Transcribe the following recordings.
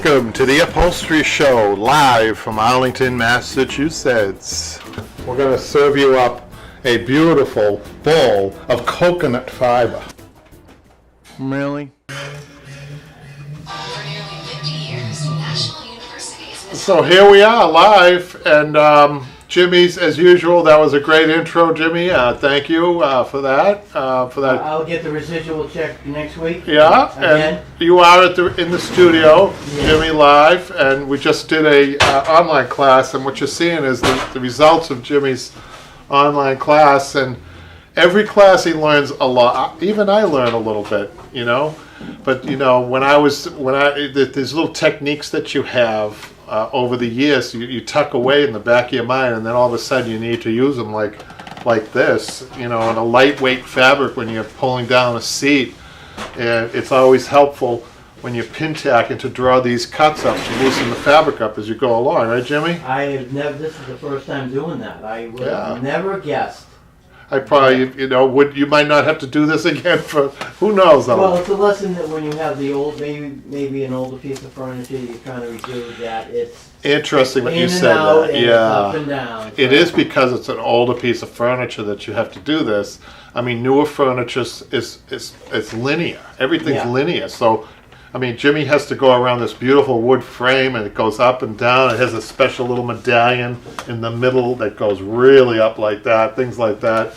Welcome to the Upholstery Show, live from Arlington, Massachusetts. We're going to serve you up a beautiful bowl of coconut fiber. Really? For nearly 50 years, national universities. So here we are, live, and Jimmy's, as usual, that was a great intro, Jimmy. Thank you for that. I'll get the residual check next week. Yeah, Again. and you are in the studio, Yeah. Jimmy, live, and we just did a online class, and what you're seeing is the results of Jimmy's online class, and every class he learns a lot. Even I learn a little bit, you know. But you know, there's little techniques that you have over the years, you tuck away in the back of your mind, and then all of a sudden you need to use them like this, you know, in a lightweight fabric when you're pulling down a seat. And it's always helpful when you're pin tacking to draw these cuts up to loosen the fabric up as you go along, right, Jimmy? I have never. This is the first time doing that. I would Yeah. have never guessed. I probably, you know, you might not have to do this again for who knows. Well, it's a lesson that when you have the old, maybe an older piece of furniture, you're trying to redo that. It's Interesting what in you and said. out, That. and it's up and Yeah, down. it is because it's an older piece of furniture that you have to do this. I mean, newer furniture is linear. Everything's Yeah. linear. So, I mean, Jimmy has to go around this beautiful wood frame, and it goes up and down. It has a special little medallion in the middle that goes really up like that. Things like that.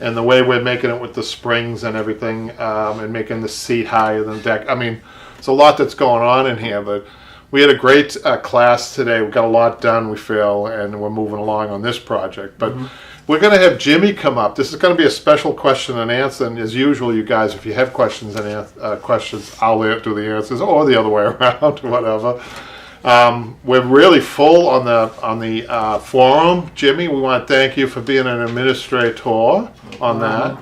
And the way we're making it with the springs and everything, and making the seat higher than the deck. I mean, there's a lot that's going on in here, but we had a great class today. We got a lot done, we feel, and we're moving along on this project. But we're going to have Jimmy come up. This is going to be a special question and answer. And as usual, you guys, if you have questions and questions, I'll do the answers, or the other way around, whatever. We're really full on the forum, Jimmy. We want to thank you for being an administrator on that.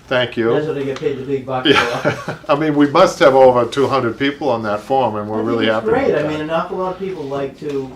Thank you. That's what they get paid the big bucks for. Yeah. I mean, we must have over 200 people on that forum, and we're really happy. Great. with I that. mean, an awful lot of people like to,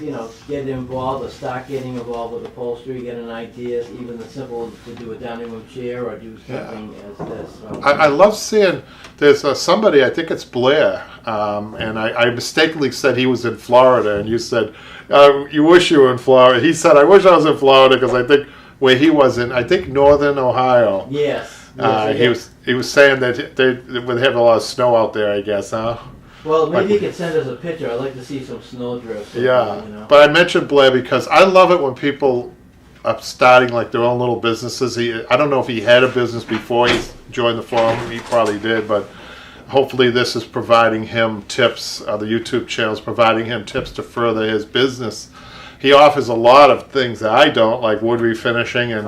you know, get involved or start getting involved with upholstery, get an idea, even the simple to do a dining room chair or do something as this. So. I love seeing there's somebody, I think it's Blair, and I mistakenly said he was in Florida, and you said, you wish you were in Florida. He said, I wish I was in Florida, because I think where he was in, I think northern Ohio. Yes. He was saying that they would have a lot of snow out there, I guess, huh? Well, maybe you could send us a picture. I'd like to see some snowdrifts. Yeah, You know? but I mentioned Blair because I love it when people are starting like their own little businesses. I don't know if he had a business before he joined the forum. He probably did, but hopefully this is providing him tips. The YouTube channel is providing him tips to further his business. He offers a lot of things that I don't, like wood refinishing and,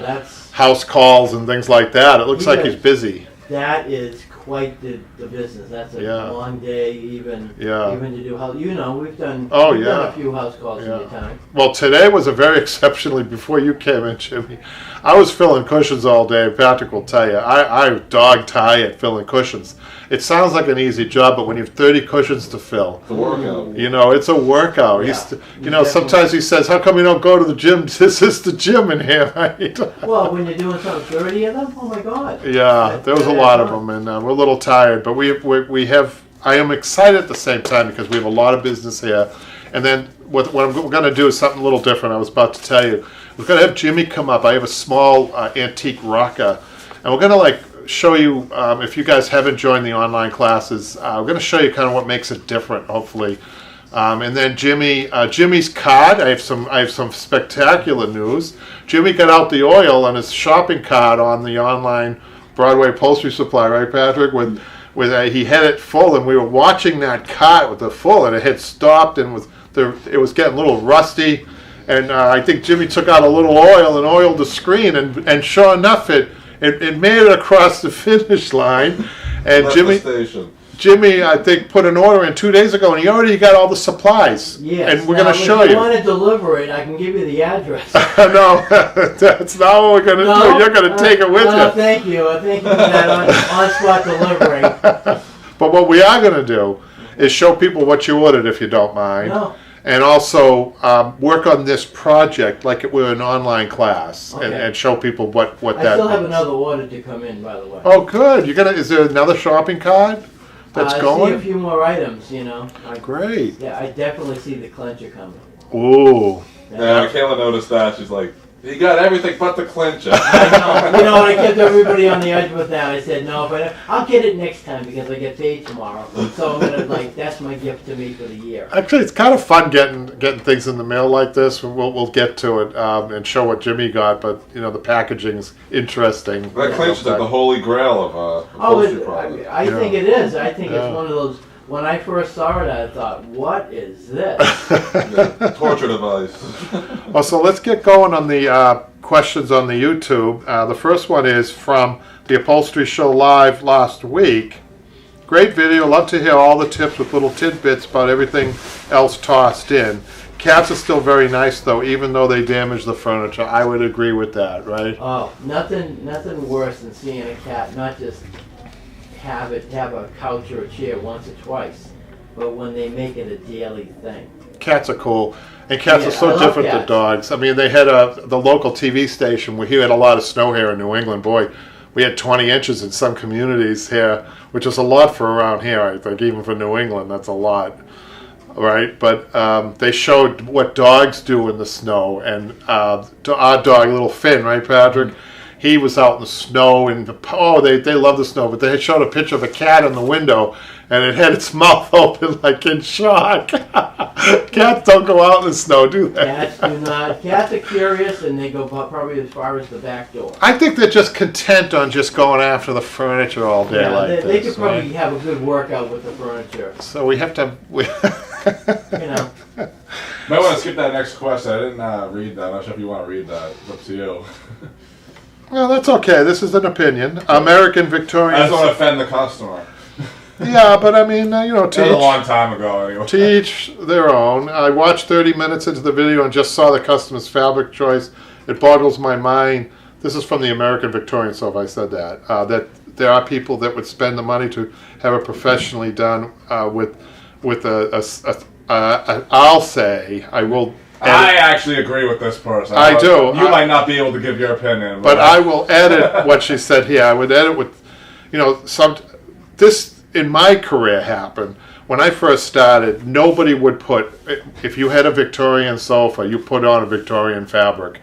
that's house calls and things like that. It looks like he's busy. that is quite the business. That's a Yeah. long day, even to do house. You know, we've done done a few house calls in your time. Well, today was a very exceptionally, before you came in, Jimmy, I was filling cushions all day. Patrick will tell you, I'm dog tired filling cushions. It sounds like an easy job, but when you have 30 cushions to fill, It's a workout. you know, it's a workout. Yeah. You know, sometimes he says, how come you don't go to the gym? This is the gym in here, right? Well, when you're doing something 30 of them, oh my God. Yeah, there was a lot of them, and we're a little tired, but we have. I am excited at the same time because we have a lot of business here, and then what we're going to do is something a little different. I was about to tell you, we're going to have Jimmy come up. I have a small antique rocker, and we're going to show you. If you guys haven't joined the online classes, we're going to show you kind of what makes it different, hopefully. And then Jimmy's card. I have some spectacular news. Jimmy got out the oil on his shopping cart on the online Broadway Upholstery Supply, right, Patrick? With he had it full, and we were watching that cart with the full, and it had stopped, and it was getting a little rusty, and I think Jimmy took out a little oil and oiled the screen, and sure enough, it made it across the finish line, and Left Jimmy. the station. Jimmy, I think, put an order in 2 days ago, and he already got all the supplies. Yes. And we're going to show If you. you want to deliver it, I can give you the address. No, that's not what we're going to do. You're going to take it with you. Thank you. Thank you for that on-spot delivery. But what we are going to do is show people what you ordered, if you don't mind. No. And also work on this project like it were an online class, Okay. and show people what I that still have means. another order to come in, by the way. Oh, good. Is there another shopping cart? that's I see a going? few more items, you know. Great. Yeah, I definitely see the clincher coming. Ooh. Yeah, Kayla noticed that. She's like, "You got everything but the clincher." I know. You know, I kept everybody on the edge with that. I said, no, but I'll get it next time because I get paid tomorrow. So I'm gonna that's my gift to me for the year. Actually, it's kind of fun getting things in the mail like this. We'll get to it and show what Jimmy got, but the packaging's interesting. That clincher's like the holy grail of upholstery products. I think it is. I think Yeah. it's one of those. When I first saw it, I thought, what is this? Yeah, torture device. Well, so let's get going on the questions on the YouTube. The first one is from the Upholstery Show Live last week. Great video. Love to hear all the tips with little tidbits about everything else tossed in. Cats are still very nice, though, even though they damage the furniture. I would agree with that, right? Oh, nothing worse than seeing a cat not just have a couch or a chair once or twice, but when they make it a daily thing. Cats are cool, and cats Yeah, are so I love different than cats. dogs. I mean, they had the local TV station where he had a lot of snow here in New England. Boy, we had 20 inches in some communities here, which is a lot for around here. I think even for New England, that's a lot, right? But they showed what dogs do in the snow, and our dog, little Finn, right, Patrick? He was out in the snow, and they love the snow. But they had showed a picture of a cat in the window, and it had its mouth open like in shock. Cats don't go out in the snow, do they? Cats do not. Cats are curious, and they go probably as far as the back door. I think they're just content on just going after the furniture all day like they this. could probably right? have a good workout with the furniture. So we have to. You know. Might want to skip that next question. I didn't read that. I'm not sure if you want to read that. It's up to you. Well, that's okay. This is an opinion. American I Victorian. just don't want to offend the customer. Yeah, but I mean, That was a long time ago, anyway. to each their own. I watched 30 minutes into the video and just saw the customer's fabric choice. It boggles my mind. This is from the American Victorian, so if I said that, that there are people that would spend the money to have it professionally done with I'll say, I will. I actually agree with this person. I do. You might not be able to give your opinion. But I will edit what she said here. I would edit with, this in my career happened. When I first started, nobody would put, if you had a Victorian sofa, you put on a Victorian fabric.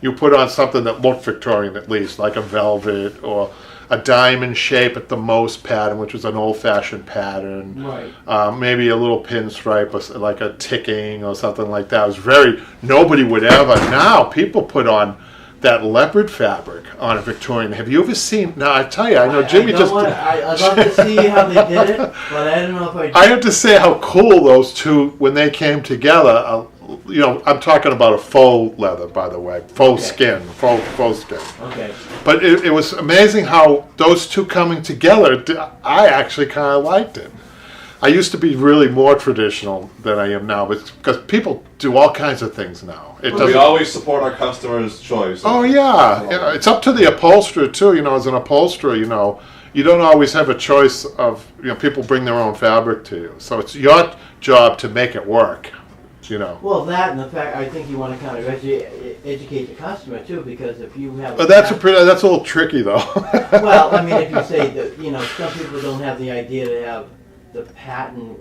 You put on something that looked Victorian at least, like a velvet or a diamond shape at the most pattern, which was an old-fashioned pattern. Right. Maybe a little pinstripe or like a ticking or something like that. It was nobody would ever. Now people put on that leopard fabric on a Victorian. Have you ever seen? Now I tell you, I know Jimmy I'd just. love to see how they did it, but I don't know if I have to say how cool those two, when they came together. I'm talking about a faux leather, by the way, faux skin, faux skin. Okay. But it was amazing how those two coming together. I actually kind of liked it. I used to be really more traditional than I am now, but because people do all kinds of things now. We always support our customers' choice. Oh yeah, it's up to the upholsterer too. As an upholsterer, you don't always have a choice of people bring their own fabric to you, so it's your job to make it work. Well, that and the fact I think you want to kind of educate the customer too, because if you have. But that's a little tricky though. Well, I mean, if you say that some people don't have the idea to have the pattern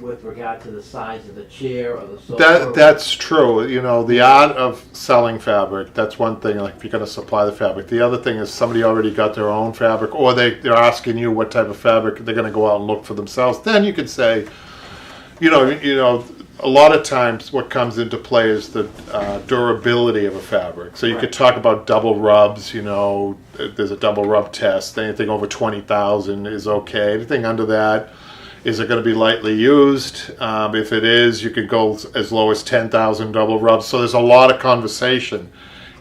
with regard to the size of the chair or the sofa. That's true. The art of selling fabric. That's one thing. Like if you're going to supply the fabric. The other thing is somebody already got their own fabric, or they're asking you what type of fabric they're going to go out and look for themselves. Then you could say, a lot of times what comes into play is the durability of a fabric. So you could talk about double rubs, there's a double rub test. Anything over 20,000 is okay. Anything under that, is it going to be lightly used? If it is, you could go as low as 10,000 double rubs. So there's a lot of conversation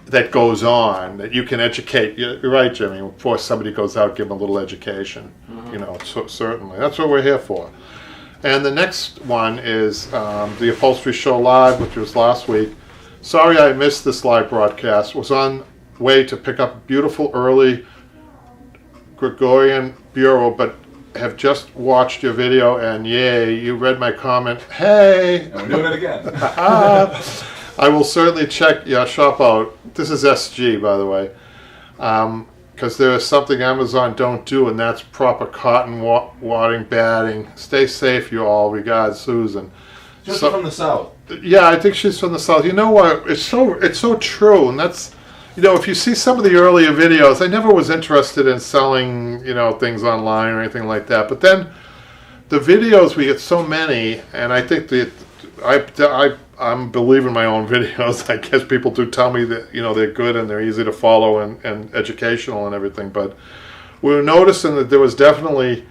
that goes on that you can educate. You're right, Jimmy. Before somebody goes out, give them a little education. Certainly. That's what we're here for. And the next one is the Upholstery Show Live, which was last week. Sorry I missed this live broadcast. Was on way to pick up a beautiful early Gregorian bureau, but have just watched your video, and yay, you read my comment. Hey! And we're doing it again. I will certainly check your shop out. This is SG, by the way. because there is something Amazon don't do, and that's proper cotton wadding batting. Stay safe, you all. Regards, Susan. Just So- from the south. Yeah, I think she's from the south. You know what? It's so true, and that's, if you see some of the earlier videos, I never was interested in selling, things online or anything like that. But then the videos, we get so many, and I think that I'm believing my own videos. I guess people do tell me that they're good and they're easy to follow and educational and everything. But we were noticing that there was definitely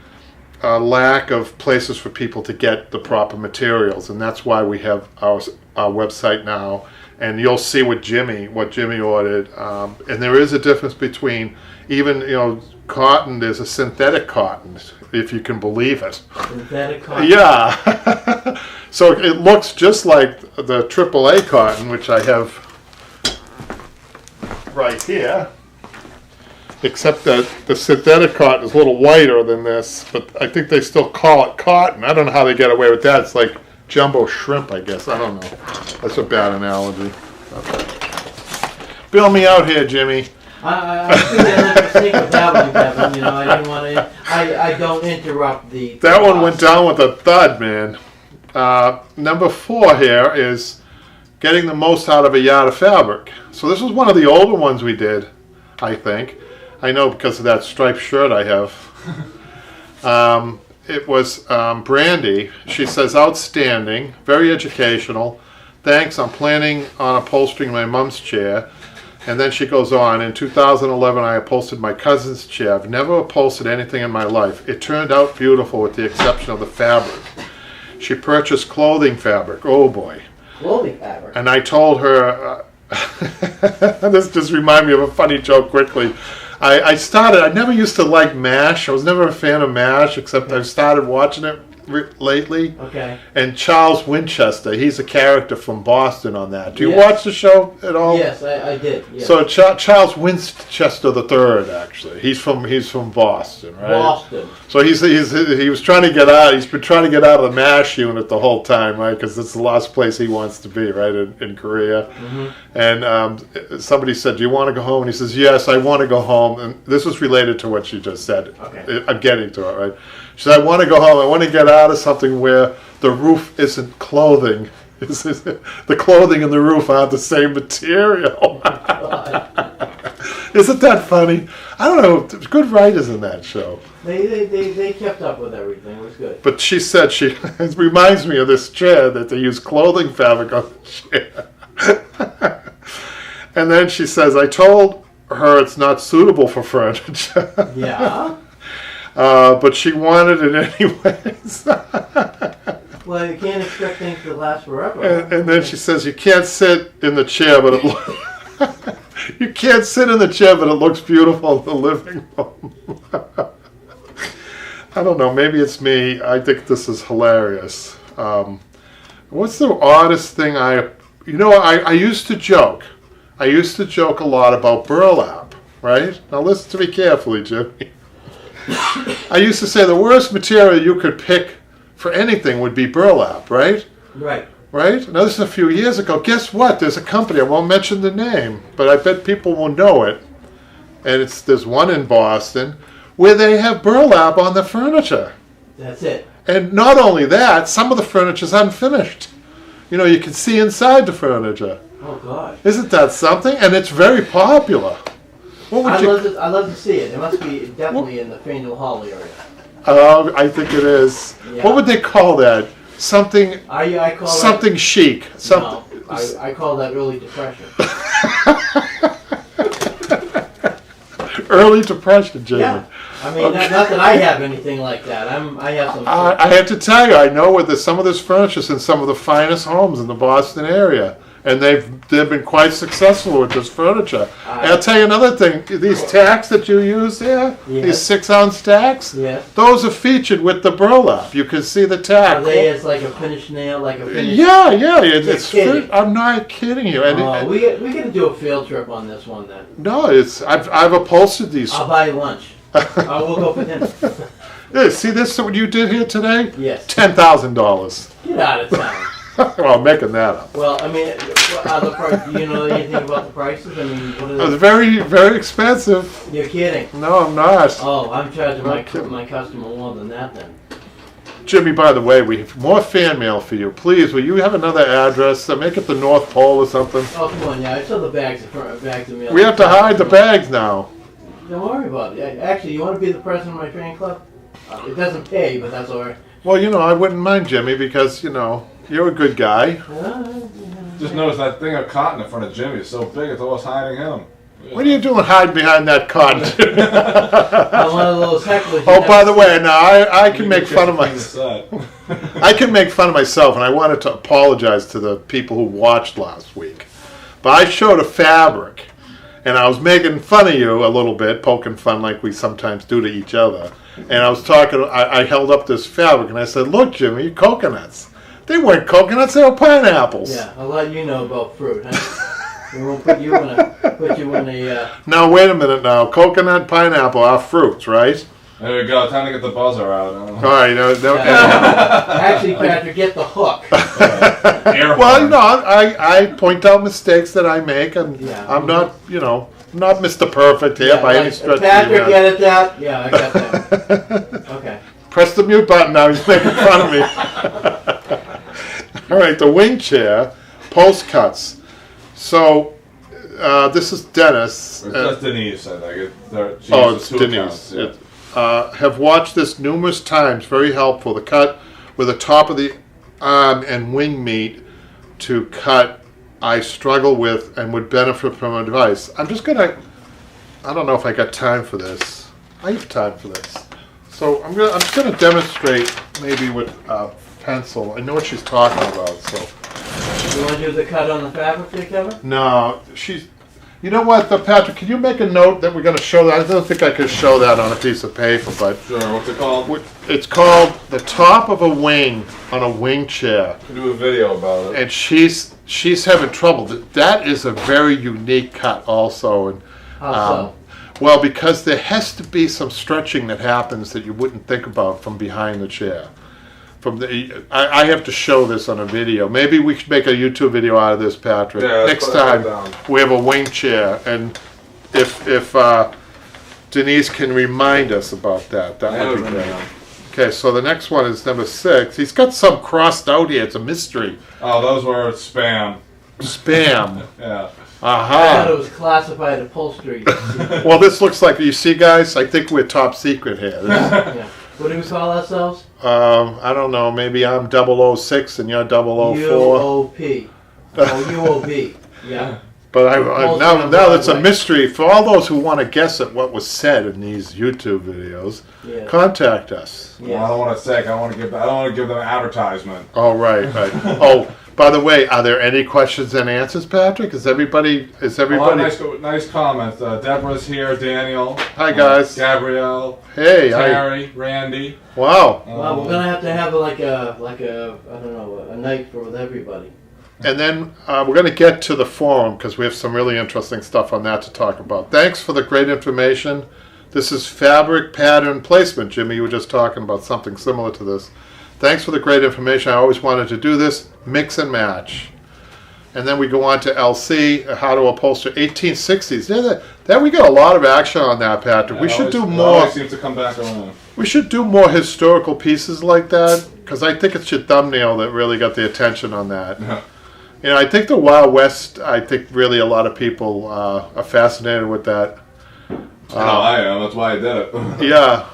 a lack of places for people to get the proper materials, and that's why we have our website now. And you'll see what Jimmy ordered, and there is a difference between even cotton. There's a synthetic cotton, if you can believe it. Synthetic cotton? Yeah. So it looks just like the AAA cotton, which I have right here. Except that the synthetic cotton is a little whiter than this, but I think they still call it cotton. I don't know how they get away with that. It's like jumbo shrimp, I guess. I don't know. That's a bad analogy. Bail me out here, Jimmy. I think I made a mistake with that one, Kevin. I didn't want to. I don't interrupt the. That one went down with a thud, man. Number 4 here is getting the most out of a yard of fabric. So this was one of the older ones we did, I think. I know because of that striped shirt I have. It was Brandy. She says, outstanding, very educational. Thanks, I'm planning on upholstering my mom's chair. And then she goes on, in 2011 I upholstered my cousin's chair. I've never upholstered anything in my life. It turned out beautiful with the exception of the fabric. She purchased clothing fabric. Oh boy. Clothing fabric? And I told her, this just reminded me of a funny joke quickly. I never used to like MASH. I was never a fan of MASH, except I've started watching it lately. Okay. And Charles Winchester, he's a character from Boston on that. Do you Yes. watch the show at all? Yes, I did. Yes. So Charles Winchester III, actually, he's from Boston, right? Boston. So he was trying to get out. He's been trying to get out of the MASH unit the whole time, right? Because it's the last place he wants to be, right, in Korea. Mm-hmm. And somebody said, "Do you want to go home?" And he says, "Yes, I want to go home." And this was related to what she just said. Okay. I'm getting to it, right? She said, "I want to go home. I want to get out of something where the roof isn't clothing. The clothing and the roof aren't the same material." Isn't that funny? I don't know. There's good writers in that show. They kept up with everything. It was good. But she said it reminds me of this chair that they use clothing fabric on the chair. And then she says, I told her it's not suitable for furniture. Yeah. But she wanted it anyways. Well, you can't expect things to last forever. And then she says, you can't sit in the chair, but you can't sit in the chair, but it looks beautiful in the living room. I don't know. Maybe it's me. I think this is hilarious. What's the oddest thing I used to joke. I used to joke a lot about burlap, right? Now listen to me carefully, Jimmy. I used to say the worst material you could pick for anything would be burlap, right? Right. Right? Now this is a few years ago. Guess what? There's a company, I won't mention the name, but I bet people will know it. And there's one in Boston where they have burlap on the furniture. That's it. And not only that, some of the furniture's unfinished. You can see inside the furniture. Oh God. Isn't that something? And it's very popular. What would I love to see it. It must be definitely in the Faneuil Hall area. I think it is. Yeah. What would they call that? Something. I call something that, chic. Something. No, I call that early depression. Early depression, Jamie. Yeah. I mean, not that I have anything like that. I have some. I have to tell you, I know where some of this furniture's in some of the finest homes in the Boston area, and they've been quite successful with this furniture. And I'll tell you another thing: these tacks that you use there, Yes. these 6-ounce tacks, Yes. those are featured with the burlap. You can see the tack. Are they as like a finished nail, like a finished? Yeah, it's kidding. I'm not kidding you. And We gotta do a field trip on this one then. no, I've upholstered these. I'll buy you lunch. We'll go for dinner. Yeah, see this? What you did here today? Yes. $10,000. Get out of town. Well, I'm making that up. Well, I mean, do you know anything about the prices? I mean, what It was are very, very expensive. they? You're kidding. No, I'm not. Oh, I'm charging Not kidding. my customer more than that then. Jimmy, by the way, we have more fan mail for you. Please, will you have another address? Make it the North Pole or something. Oh, come on, yeah, I saw the bags of mail. We have to hide the bags now. Don't worry about it. Actually, you want to be the president of my fan club? It doesn't pay, but that's all right. Well, I wouldn't mind, Jimmy, because, you're a good guy. Just notice that thing of cotton in front of Jimmy is so big, it's almost hiding him. What are you doing hiding behind that cotton? I'm one of those hecklers. Oh, by the way, now I can make fun of my myself. I can make fun of myself, and I wanted to apologize to the people who watched last week. But I showed a fabric, and I was making fun of you a little bit, poking fun like we sometimes do to each other. And I was talking, I held up this fabric, and I said, "Look, Jimmy, coconuts. They weren't coconuts, they were pineapples." Yeah, I'll let you know about fruit, huh? We won't put you in a. Now, wait a minute now. Coconut, pineapple are fruits, right? There we go, time to get the buzzer out. All right. Actually, Patrick, get the hook. Well, I point out mistakes that I make, and Yeah. I'm not, not Mr. Perfect here by any stretch of the Patrick, imagination. get it that? Yeah, I got that. Okay. Press the mute button now. He's making fun of me. All right, the wing chair, post cuts. So, this is Dennis. It's just Denise, I think. It's Denise. Have watched this numerous times. Very helpful. The cut with the top of the arm and wing meat to cut, I struggle with and would benefit from advice. I'm just gonna. I don't know if I got time for this. I have time for this. So I'm just gonna demonstrate maybe with a pencil. I know what she's talking about. So. You want to do the cut on the fabric there, Kevin? No, you know what, Patrick, can you make a note that we're going to show that? I don't think I could show that on a piece of paper, but... Sure, what's it called? It's called the top of a wing on a wing chair. We'll do a video about it. And she's having trouble. That is a very unique cut also. And, How so? well, because there has to be some stretching that happens that you wouldn't think about from behind the chair. I have to show this on a video. Maybe we should make a YouTube video out of this, Patrick. Yeah, next time we have a wing chair, and if Denise can remind us about that would be great. Okay, so the next one is number 6. He's got some crossed out here. It's a mystery. Oh, those were spam. Spam. Yeah. I thought it Aha. was classified upholstery. Well, this looks like, you see, guys, I think we're top secret here. Yeah. What do we call ourselves? I don't know, maybe I'm 006 and you're 004. UOP. Oh, UOB. Yeah. But now it's a mystery for all those who want to guess at what was said in these YouTube videos. Yeah. Contact us. Well, I don't want to say. I don't want to give them advertisement. Oh, right. Oh, by the way, are there any questions and answers, Patrick? Is everybody? Nice comments. Deborah's here. Daniel. Hi, guys. Gabrielle. Hey. Terry. Randy. Wow. Well, we're gonna have like a I don't know, a night with everybody. And then we're going to get to the forum because we have some really interesting stuff on that to talk about. Thanks for the great information. This is fabric pattern placement. Jimmy, you were just talking about something similar to this. Thanks for the great information. I always wanted to do this. Mix and match. And then we go on to LC, how to upholster 1860s. There we got a lot of action on that, Patrick. Yeah, we should do it more. always seems to come back around. We should do more historical pieces like that because I think it's your thumbnail that really got the attention on that. Yeah. I think the Wild West, I think really a lot of people are fascinated with that. I am. That's why I did it. Yeah.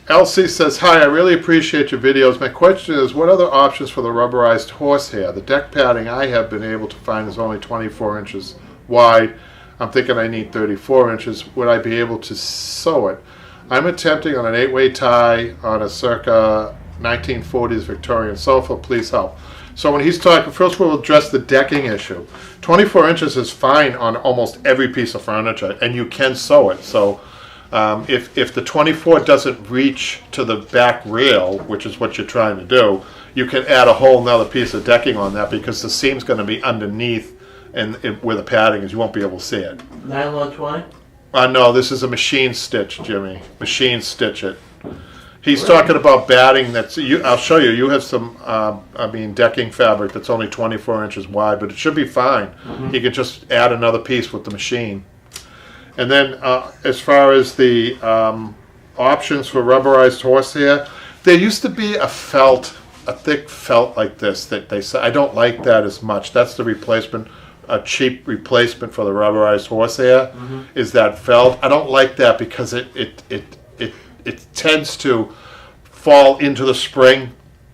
LC says, hi, I really appreciate your videos. My question is, what other options for the rubberized horsehair? The deck padding I have been able to find is only 24 inches wide. I'm thinking I need 34 inches. Would I be able to sew it? I'm attempting on an 8-way tie on a circa 1940s Victorian sofa. Please help. So when he's talking, first we'll address the decking issue. 24 inches is fine on almost every piece of furniture, and you can sew it. So if the 24 doesn't reach to the back rail, which is what you're trying to do, you can add a whole nother piece of decking on that because the seam's going to be underneath and where the padding is. You won't be able to see it. Nylon twine? No, this is a machine stitch, Jimmy. Machine stitch it. He's talking about batting I'll show you. You have some, decking fabric that's only 24 inches wide, but it should be fine. You can just add another piece with the machine. And then as far as the options for rubberized horsehair, there used to be a thick felt like this that they say, I don't like that as much. That's the replacement, a cheap replacement for the rubberized horsehair, is that felt. I don't like that because it tends to fall into the spring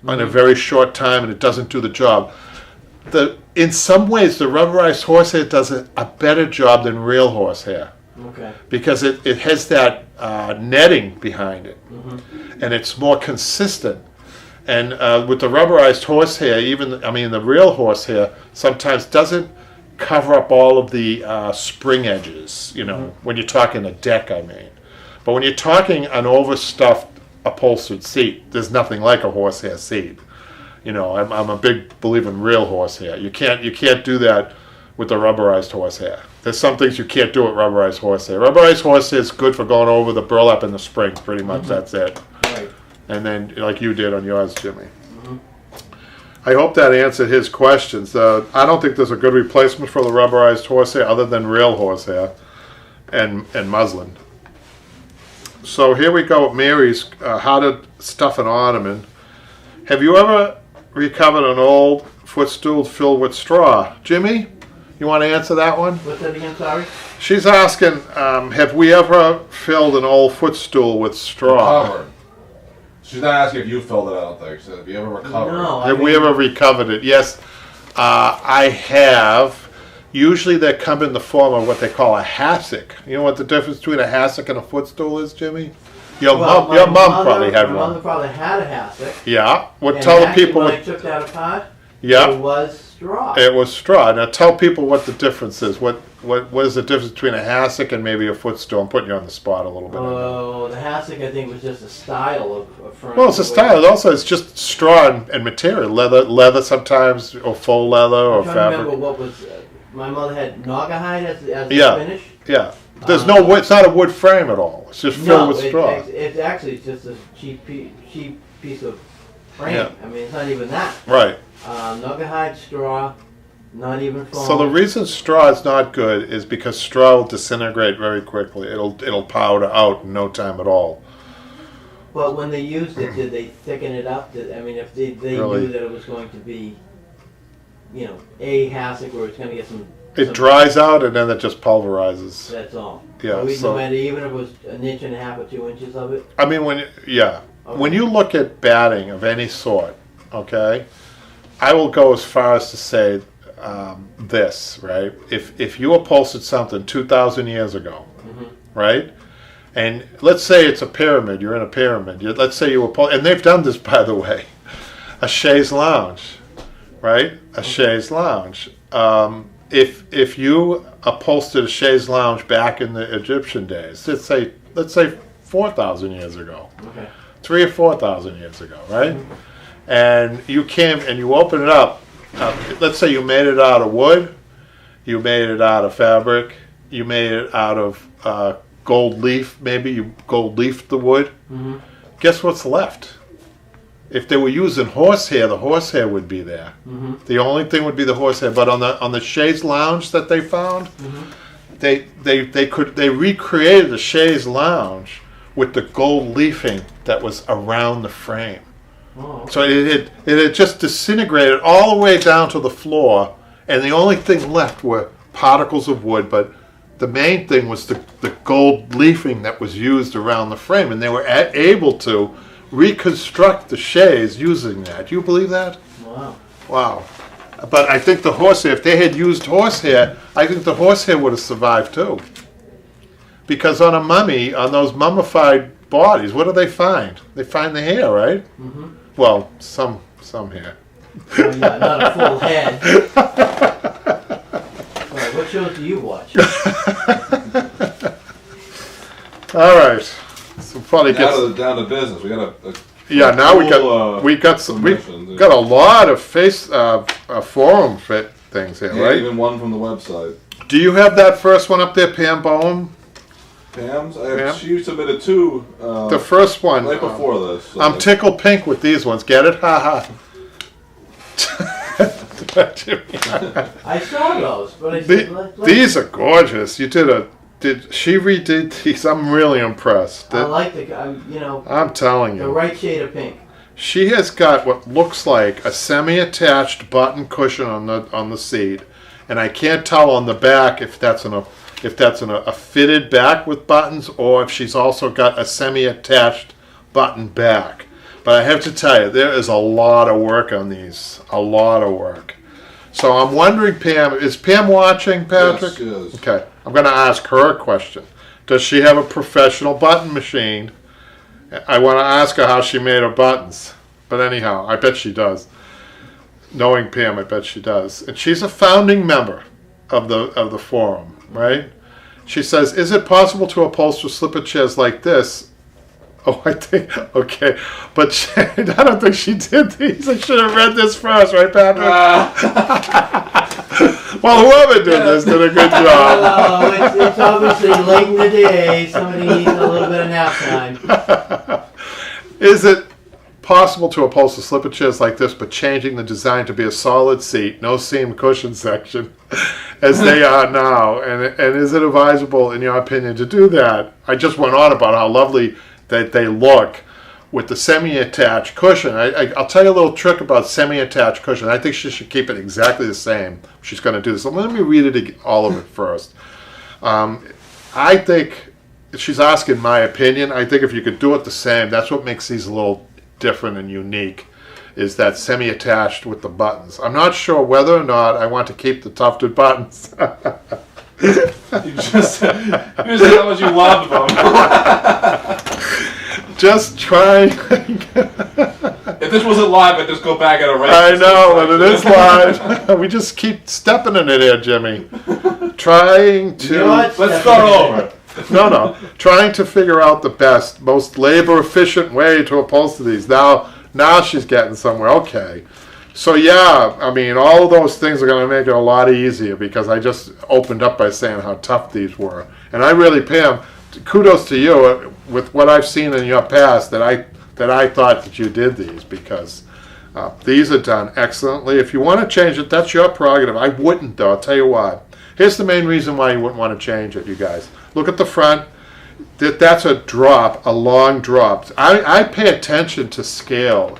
in a very short time, and it doesn't do the job. In some ways, the rubberized horsehair does a better job than real horsehair. Okay. Because it has that netting behind it, and it's more consistent. And with the rubberized horsehair, the real horsehair sometimes doesn't cover up all of the spring edges, when you're talking a deck, But when you're talking an overstuffed upholstered seat, there's nothing like a horsehair seat. I'm a big believer in real horsehair. You can't do that with the rubberized horsehair. There's some things you can't do with rubberized horsehair. Rubberized horsehair is good for going over the burlap in the spring, pretty much. That's it. Right. And then, like you did on yours, Jimmy. I hope that answered his questions. I don't think there's a good replacement for the rubberized horsehair other than real horsehair and muslin. So here we go with Mary's how to stuff an ornament. Have you ever recovered an old footstool filled with straw? Jimmy, you want to answer that one? What's that again, sorry? She's asking, have we ever filled an old footstool with straw? Recovered. She's not asking if you filled it, I don't think. She said, have you ever recovered? No. Have we ever recovered it? Yes, I have. Usually they come in the form of what they call a hassock. You know what the difference between a hassock and a footstool is, Jimmy? Your mom probably had my one. mother probably had a hassock. Yeah. Well, And tell the actually, people. when I took that apart, Yeah. it was straw. It was straw. Now tell people what the difference is. What is the difference between a hassock and maybe a footstool? I'm putting you on the spot a little bit. Oh, the hassock I think was just a style of furniture. Well, it's a style. Also, it's just straw and material. Leather sometimes, or faux leather, or I'm trying to remember fabric. what was. My mother had naugahyde as the Yeah. finish. Yeah. There's no wood. It's not a wood frame at all. It's just filled with straw. It's actually just a cheap piece of frame. Yeah. I mean, it's not even that. Right. Naugahyde straw, not even foam. So the reason straw is not good is because straw will disintegrate very quickly. It'll powder out in no time at all. But when they used it, did they thicken it up? If they Really? knew that it was going to be, a hassock where it's going to get some. It dries out and then it just pulverizes. That's all. Yeah, No so- matter, even if it was an inch and a half or 2 inches of it. I mean, when you look at batting of any sort, okay, I will go as far as to say this, right? If you upholstered something 2,000 years ago, right, and let's say it's a pyramid, you're in a pyramid. Let's say you upholstered, and they've done this, by the way, a chaise lounge, right? A chaise lounge. If you upholstered a chaise lounge back in the Egyptian days, let's say 4,000 years ago, Okay. 3,000 or 4,000 years ago, right? And you came and you open it up. Let's say you made it out of wood, you made it out of fabric, you made it out of gold leaf. Maybe you gold leafed the wood. Guess what's left? If they were using horsehair, the horsehair would be there. The only thing would be the horsehair. But on the chaise lounge that they found, they recreated the chaise lounge with the gold leafing that was around the frame. Oh, So it had just disintegrated all the way down to the floor, and the only thing left were particles of wood. But the main thing was the gold leafing that was used around the frame, and they were able to reconstruct the chaise using that. Do you believe that? wow. Wow. But I think the horsehair, if they had used horsehair, I think the horsehair would have survived too. Because on a mummy, on those mummified bodies, what do they find? They find the hair, right? Well, some hair. Well, yeah, not a full head. Right, what shows do you watch? All right. So probably gets. Down to business. We got a Yeah, now cool, we got some. We submissions, got a lot of forum fit things here, yeah, right? even one from the website. Do you have that first one up there, Pam Bowen? Pam's? Pam? She submitted two. The first one. Right before this. So I'm tickled pink with these ones. Get it? Ha ha. I saw those, but I said, let's. These are gorgeous. She redid these? I'm really impressed. I like I'm telling the you. right shade of pink. She has got what looks like a semi-attached button cushion on the seat, and I can't tell on the back if that's a fitted back with buttons or if she's also got a semi-attached button back. But I have to tell you, there is a lot of work on these. A lot of work. So I'm wondering, Pam, is Pam watching, Patrick? Yes, she is. Okay. I'm going to ask her a question. Does she have a professional button machine? I want to ask her how she made her buttons. But anyhow, I bet she does. Knowing Pam, I bet she does. And she's a founding member of the forum, right? She says, is it possible to upholster slipper chairs like this? Oh, I think, okay. But I don't think she did these. I should have read this first, right, Patrick? Well, whoever did this did a good job. Oh, it's obviously late in the day. Somebody needs a little bit of nap time. Is it possible to upholster slipper chairs like this, but changing the design to be a solid seat, no seam cushion section, as they are now? And is it advisable, in your opinion, to do that? I just went on about how lovely that they look with the semi-attached cushion. I'll tell you a little trick about semi-attached cushion. I think she should keep it exactly the same. She's going to do this. So let me read it, all of it first. I think she's asking my opinion. I think if you could do it the same, that's what makes these a little different and unique, is that semi-attached with the buttons. I'm not sure whether or not I want to keep the tufted buttons. You just said how much you loved them. Just trying. If this wasn't live, I'd just go back and erase I this. know, but it is live. We just keep stepping in it here, Jimmy. Trying to. You know what? Let's start over. No. Trying to figure out the best, most labor-efficient way to upholster these. Now she's getting somewhere. Okay. So yeah, I mean, all of those things are going to make it a lot easier because I just opened up by saying how tough these were. And I really, Pam, kudos to you with what I've seen in your past that I thought that you did these, because these are done excellently. If you want to change it, that's your prerogative. I wouldn't, though. I'll tell you why. Here's the main reason why you wouldn't want to change it, you guys. Look at the front. That's a drop, a long drop. I pay attention to scale.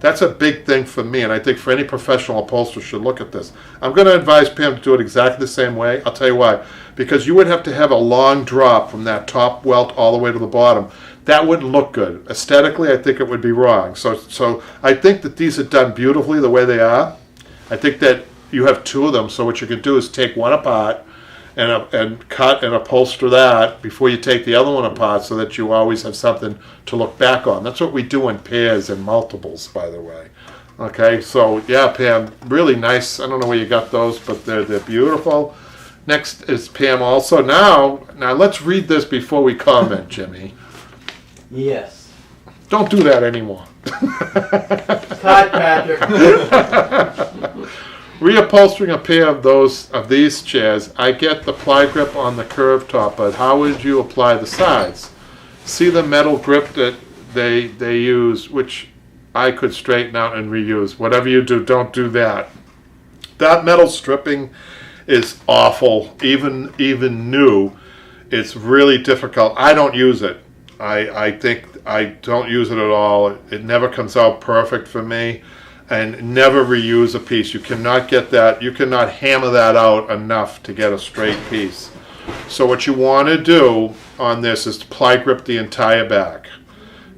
That's a big thing for me, and I think for any professional upholsterer should look at this. I'm going to advise Pam to do it exactly the same way. I'll tell you why. Because you would have to have a long drop from that top welt all the way to the bottom. That wouldn't look good. Aesthetically, I think it would be wrong. So I think that these are done beautifully the way they are. I think that you have two of them, so what you can do is take one apart and cut and upholster that before you take the other one apart, so that you always have something to look back on. That's what we do in pairs and multiples, by the way. Okay, so yeah, Pam, really nice. I don't know where you got those, but they're beautiful. Next is Pam also. Now let's read this before we comment, Jimmy. Yes. Don't do that anymore. Cut, Patrick. Reupholstering a pair of these chairs, I get the ply grip on the curved top, but how would you apply the sides? See the metal grip that they use, which I could straighten out and reuse. Whatever you do, don't do that. That metal stripping is awful, even new. It's really difficult. I don't use it. I think I don't use it at all. It never comes out perfect for me. And never reuse a piece. You cannot get that. You cannot hammer that out enough to get a straight piece. So what you want to do on this is to ply grip the entire back.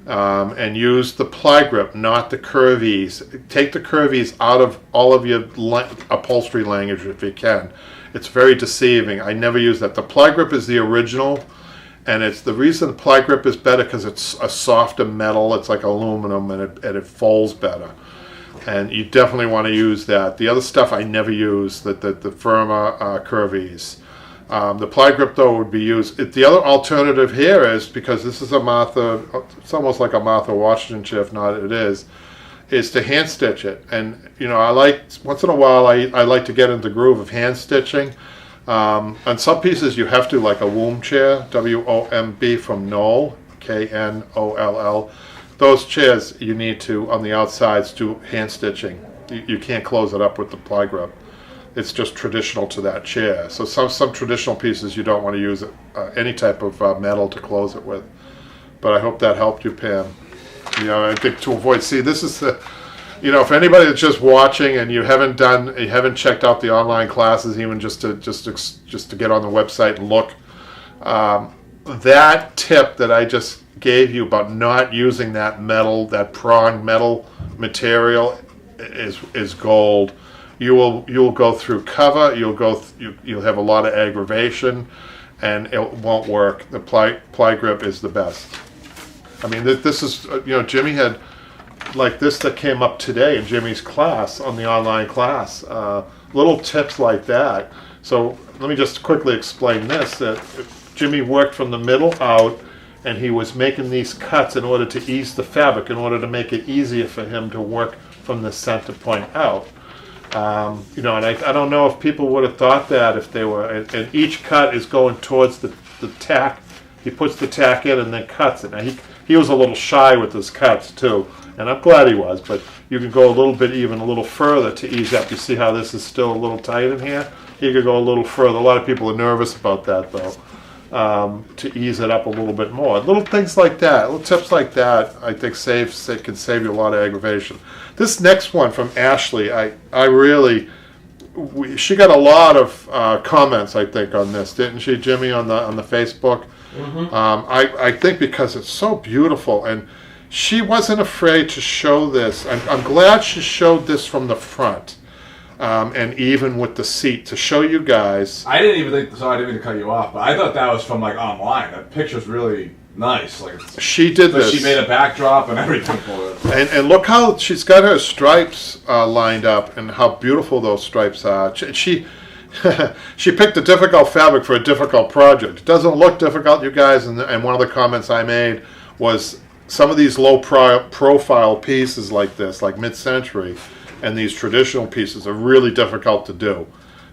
And use the ply grip, not the curvies. Take the curvies out of all of your upholstery language if you can. It's very deceiving. I never use that. The ply grip is the original, and it's the reason the ply grip is better because it's a softer metal. It's like aluminum, and it folds better. And you definitely want to use that. The other stuff I never use, the firmer curvies. The ply grip, though, would be used. The other alternative here is, because this is it's almost like a Martha Washington chair, if not it is to hand stitch it. And, I like, once in a while, I like to get into the groove of hand stitching. On some pieces you have to, like a womb chair, WOMB from Knoll, KNOLL. Those chairs you need to, on the outsides, do hand stitching. You can't close it up with the ply grip. It's just traditional to that chair. So some traditional pieces you don't want to use any type of metal to close it with. But I hope that helped you, Pam. You know, I think to avoid, see, this is the, you know, if anybody that's just watching and you haven't checked out the online classes, even just to get on the website and look, that tip that I just gave you about not using that metal, that prong metal material, is gold. You will go through cover. You'll have a lot of aggravation, and it won't work. The ply grip is the best. I mean, this is, you know, Jimmy had like this that came up today in Jimmy's class, on the online class. Little tips like that. So let me just quickly explain this. That Jimmy worked from the middle out, and he was making these cuts in order to ease the fabric, in order to make it easier for him to work from the center point out. You know, and I don't know if people would have thought that if they were, and each cut is going towards the tack. He puts the tack in and then cuts it. Now he was a little shy with his cuts too, and I'm glad he was, but you can go a little bit, even a little further to ease up. You see how this is still a little tight in here? You could go a little further. A lot of people are nervous about that though, to ease it up a little bit more. Little things like that, little tips like that, I think can save you a lot of aggravation. This next one from Ashley, she got a lot of comments, I think, on this, didn't she, Jimmy, on the Facebook? Mm-hmm. I think because it's so beautiful, and she wasn't afraid to show this. I'm glad she showed this from the front, and even with the seat, to show you guys. I didn't mean to cut you off, but I thought that was from like online. That picture's really nice. Like she did this. She made a backdrop and everything for it. And look how she's got her stripes lined up, and how beautiful those stripes are. She picked a difficult fabric for a difficult project. It doesn't look difficult, you guys. And one of the comments I made was some of these low profile pieces like this, like mid-century, and these traditional pieces are really difficult to do.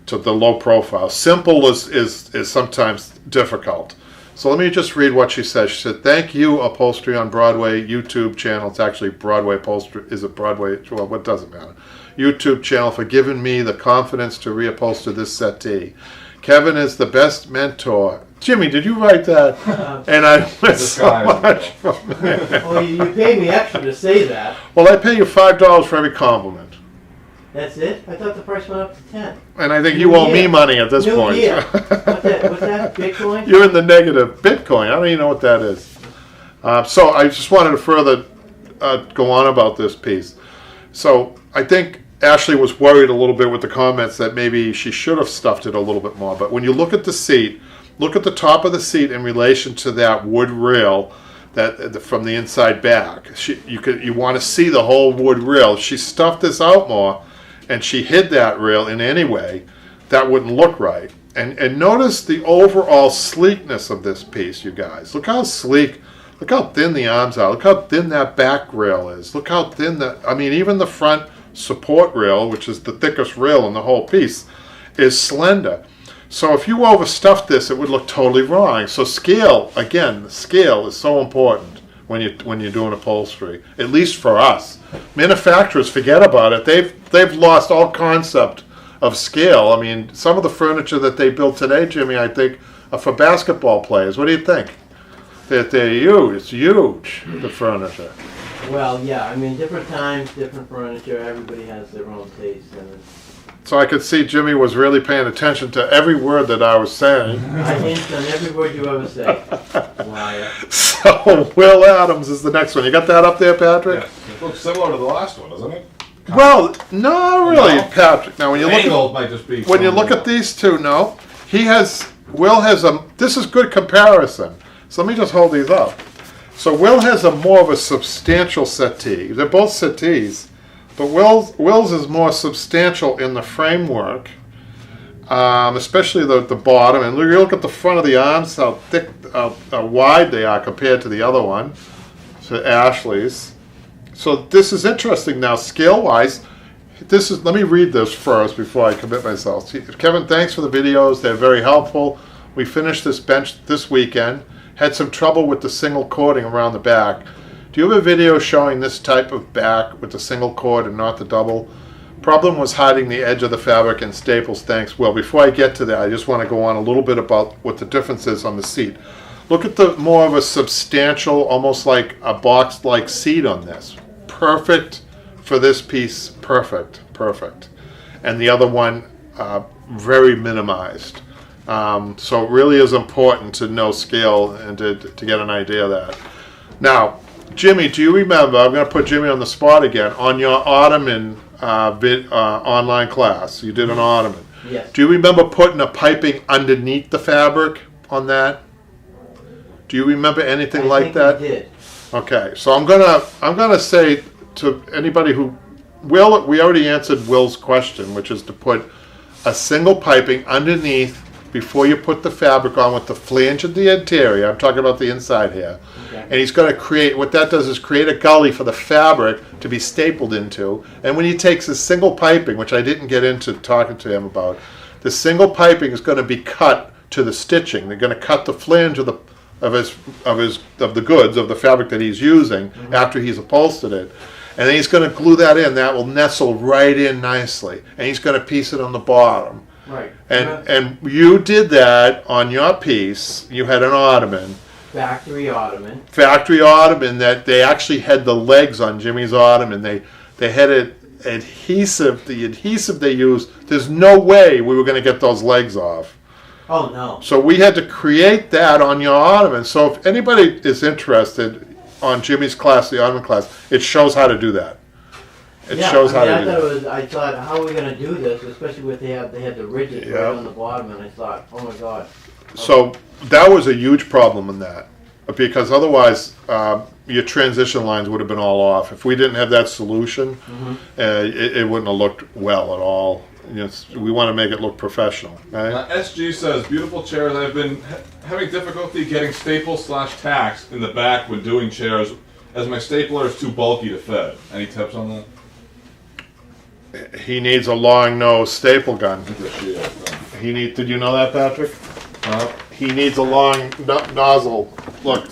To the low profile, simple is sometimes difficult. So let me just read what she said. She said, "Thank you, Upholstery on Broadway YouTube channel." It's actually Broadway Upholstery. Is it Broadway? Well, what doesn't matter. YouTube channel for giving me the confidence to reupholster this settee. Kevin is the best mentor. Jimmy, did you write that? And I went so much from it. Oh, you paid me extra to say that. Well, I pay you $5 for every compliment. That's it? I thought the price went up to 10. And I think you owe me money at this point. Year. What's that? Bitcoin? You're in the negative. Bitcoin. I don't even know what that is. So I just wanted to further go on about this piece. So I think Ashley was worried a little bit with the comments that maybe she should have stuffed it a little bit more. But when you look at the seat, look at the top of the seat in relation to that wood rail that from the inside back. You want to see the whole wood rail. If she stuffed this out more, and she hid that rail in any way, that wouldn't look right. And notice the overall sleekness of this piece, you guys. Look how sleek, look how thin the arms are. Look how thin that back rail is. Look how thin even the front support rail, which is the thickest rail in the whole piece, is slender. So if you overstuffed this, it would look totally wrong. So scale, again, scale is so important when you're doing upholstery, at least for us. Manufacturers forget about it. They've lost all concept of scale. I mean, some of the furniture that they build today, Jimmy, I think, are for basketball players. What do you think? They're huge. It's huge, the furniture. Well, yeah. I mean, different times, different furniture. Everybody has their own taste, and So I could see Jimmy was really paying attention to every word that I was saying. I hint on every word you ever say. Wyatt. So Will Adams is the next one. You got that up there, Patrick? Yeah. It looks similar to the last one, doesn't it? Well, no, really, No? Patrick. Now, when you look might just be when you look at these two, no, Will has a. This is good comparison. So let me just hold these up. So Will has a more of a substantial settee. They're both settees, but Will's is more substantial in the framework, especially the bottom. And look at the front of the arms, how thick, how wide they are compared to the other one, to Ashley's. So this is interesting now, scale-wise. let me read this first before I commit myself. Kevin, thanks for the videos. They're very helpful. We finished this bench this weekend. Had some trouble with the single cording around the back. Do you have a video showing this type of back with the single cord and not the double? Problem was hiding the edge of the fabric and staples. Thanks. Well, before I get to that, I just want to go on a little bit about what the difference is on the seat. Look at the more of a substantial, almost like a box-like seat on this. Perfect for this piece. Perfect. And the other one, very minimized. So it really is important to know scale and to get an idea of that. Now, Jimmy, do you remember, I'm going to put Jimmy on the spot again, on your Ottoman online class, you did an Ottoman. Yes. Do you remember putting a piping underneath the fabric on that? Do you remember anything like that? I did. Okay, so I'm gonna say to anybody who we already answered Will's question, which is to put a single piping underneath before you put the fabric on with the flange of the interior. I'm talking about the inside here. Okay. And he's going to create, what that does is create a gully for the fabric to be stapled into. And when he takes his single piping, which I didn't get into talking to him about, the single piping is going to be cut to the stitching. They're going to cut the flange of the goods, of the fabric that he's using after he's upholstered it. And then he's going to glue that in. That will nestle right in nicely. And he's going to piece it on the bottom. Right. And you did that on your piece. You had an Ottoman. Factory Ottoman. That they actually had the legs on Jimmy's Ottoman. They had adhesive. The adhesive they used, there's no way we were going to get those legs off. Oh, no. So we had to create that on your Ottoman. So if anybody is interested on Jimmy's class, the Ottoman class, it shows how to do that. It shows how to do that. I thought, how are we going to do this? Especially with they had the ridges right on the bottom, and I thought, oh my God. So that was a huge problem in that, because otherwise your transition lines would have been all off. If we didn't have that solution, it wouldn't have looked well at all. We want to make it look professional. Right? SG says, beautiful chairs. I've been having difficulty getting staples/tacks in the back when doing chairs, as my stapler is too bulky to fit. Any tips on that? He needs a long nose staple gun. Did Did you know that, Patrick? He needs a long nozzle. Look.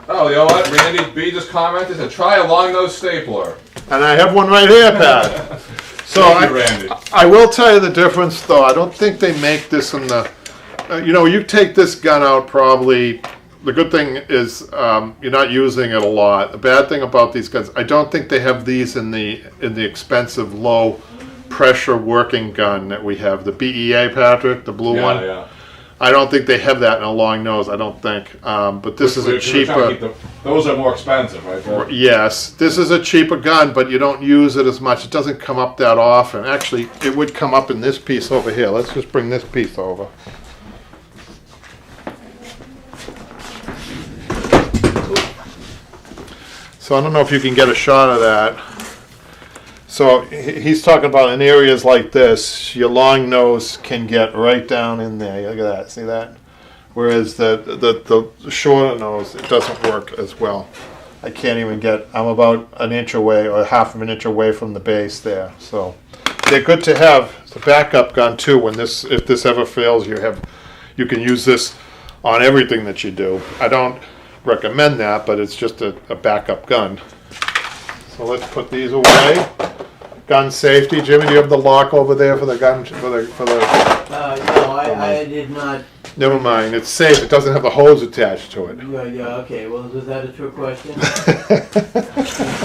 Oh, you know what? Randy B just commented to try a long nose stapler. And I have one right here, Pat. So Thank you, Randy. I will tell you the difference, though. I don't think they make this in the. You take this gun out probably. The good thing is you're not using it a lot. The bad thing about these guns, I don't think they have these in the expensive low pressure working gun that we have. The BEA, Patrick, the blue one. Yeah. I don't think they have that in a long nose. I don't think. But this is a cheaper. Those are more expensive, right? Yes, this is a cheaper gun, but you don't use it as much. It doesn't come up that often. Actually, it would come up in this piece over here. Let's just bring this piece over. So I don't know if you can get a shot of that. So he's talking about in areas like this, your long nose can get right down in there. Look at that. See that? Whereas the shorter nose, it doesn't work as well. I can't even get. I'm about an inch away or half of an inch away from the base there. So they're good to have. It's a backup gun too. If this ever fails, you can use this on everything that you do. I don't recommend that, but it's just a backup gun. So let's put these away. Gun safety, Jimmy. Do you have the lock over there for the gun? No, I did not. Never mind. It's safe. It doesn't have the hose attached to it. Yeah. Okay. Well, was that a true question? Definitely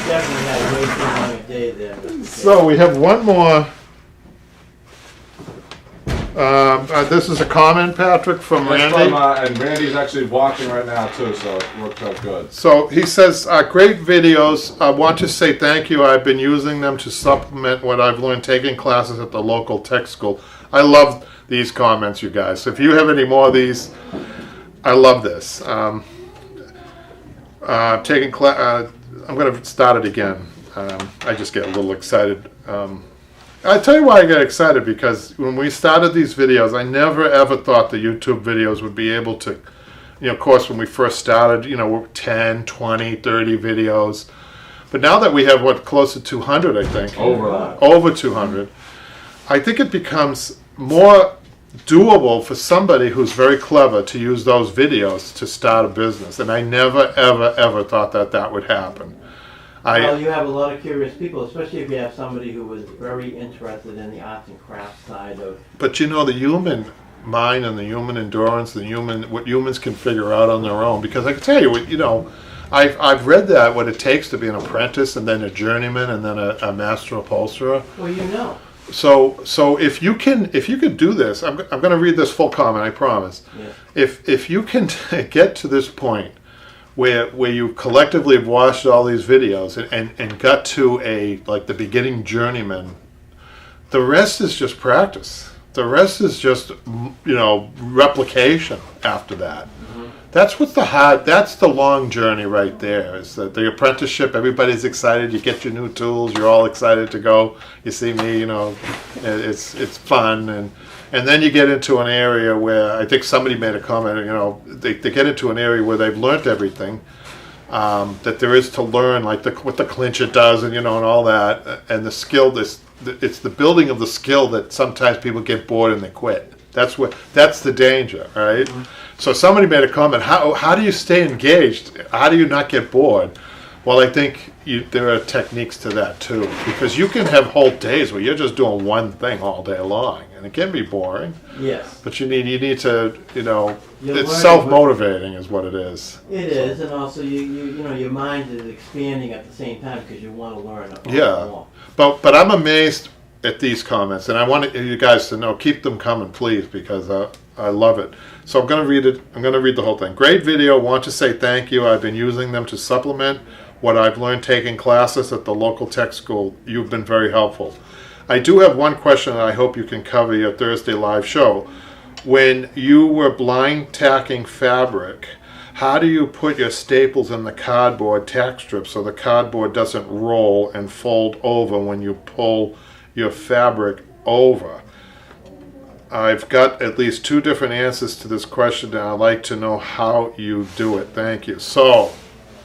had way too long a day there. So we have one more. This is a comment, Patrick, from Randy. And Randy's actually watching right now too, so it worked out good. So he says, great videos. I want to say thank you. I've been using them to supplement what I've learned taking classes at the local tech school. I love these comments, you guys. If you have any more of these, I love this. I'm going to start it again. I just get a little excited. I tell you why I get excited, because when we started these videos, I never ever thought the YouTube videos would be able to, of course, when we first started, we're 10, 20, 30 videos. But now that we have close to 200, I think, over 200, I think it becomes more doable for somebody who's very clever to use those videos to start a business. And I never, ever, ever thought that would happen. Well, you have a lot of curious people, especially if you have somebody who was very interested in the arts and crafts side of. But you know, the human mind and the human endurance, what humans can figure out on their own. Because I can tell you, you know, I've read that what it takes to be an apprentice and then a journeyman and then a master upholsterer. Well, you know. So if you could do this, I'm going to read this full comment, I promise. Yeah. If you can get to this point where you collectively have watched all these videos and got to the beginning journeyman, the rest is just practice. The rest is just, you know, replication after that. Mm-hmm. That's the long journey right there. Is that the apprenticeship, everybody's excited, you get your new tools, you're all excited to go. You see me, you know, it's fun. And then you get into an area where, I think somebody made a comment, you know, they get into an area where they've learned everything that there is to learn, like what the clincher does and, you know, and all that. And the skill, it's the building of the skill that sometimes people get bored and they quit. That's the danger, right? Mm-hmm. So somebody made a comment, how do you stay engaged? How do you not get bored? Well, I think there are techniques to that too, because you can have whole days where you're just doing one thing all day long, and it can be boring. Yes. But you need to, you know, it's self-motivating is what it is. It is, and also you know your mind is expanding at the same time because you want to learn. Yeah. But I'm amazed at these comments, and I want you guys to know, keep them coming, please, because I love it. So I'm going to read it. I'm going to read the whole thing. Great video. Want to say thank you. I've been using them to supplement what I've learned taking classes at the local tech school. You've been very helpful. I do have one question that I hope you can cover your Thursday live show. When you were blind tacking fabric, how do you put your staples in the cardboard tack strip so the cardboard doesn't roll and fold over when you pull your fabric over? I've got at least 2 different answers to this question, and I'd like to know how you do it. Thank you. So,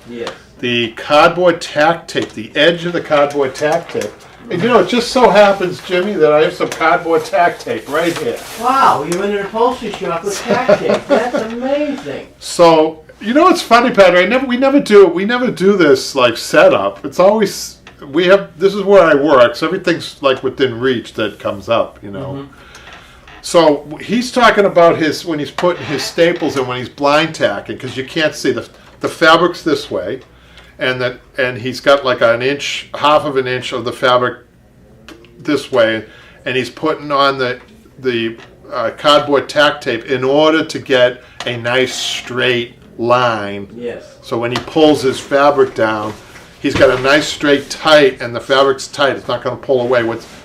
yes. The cardboard tack tape, the edge of the cardboard tack tape. And you know, it just so happens, Jimmy, that I have some cardboard tack tape right here. Wow, you're in an upholstery shop with tack tape. That's amazing. So, you know what's funny, Patrick? We never do this like setup. It's always this is where I work, so everything's like within reach that comes up, you know. Mm-hmm. So he's talking about when he's putting his staples in when he's blind tacking, because you can't see the fabric's this way, and he's got like half of an inch of the fabric this way, and he's putting on the cardboard tack tape in order to get a nice straight line. Yes. So when he pulls his fabric down, he's got a nice straight tight, and the fabric's tight. It's not going to pull away.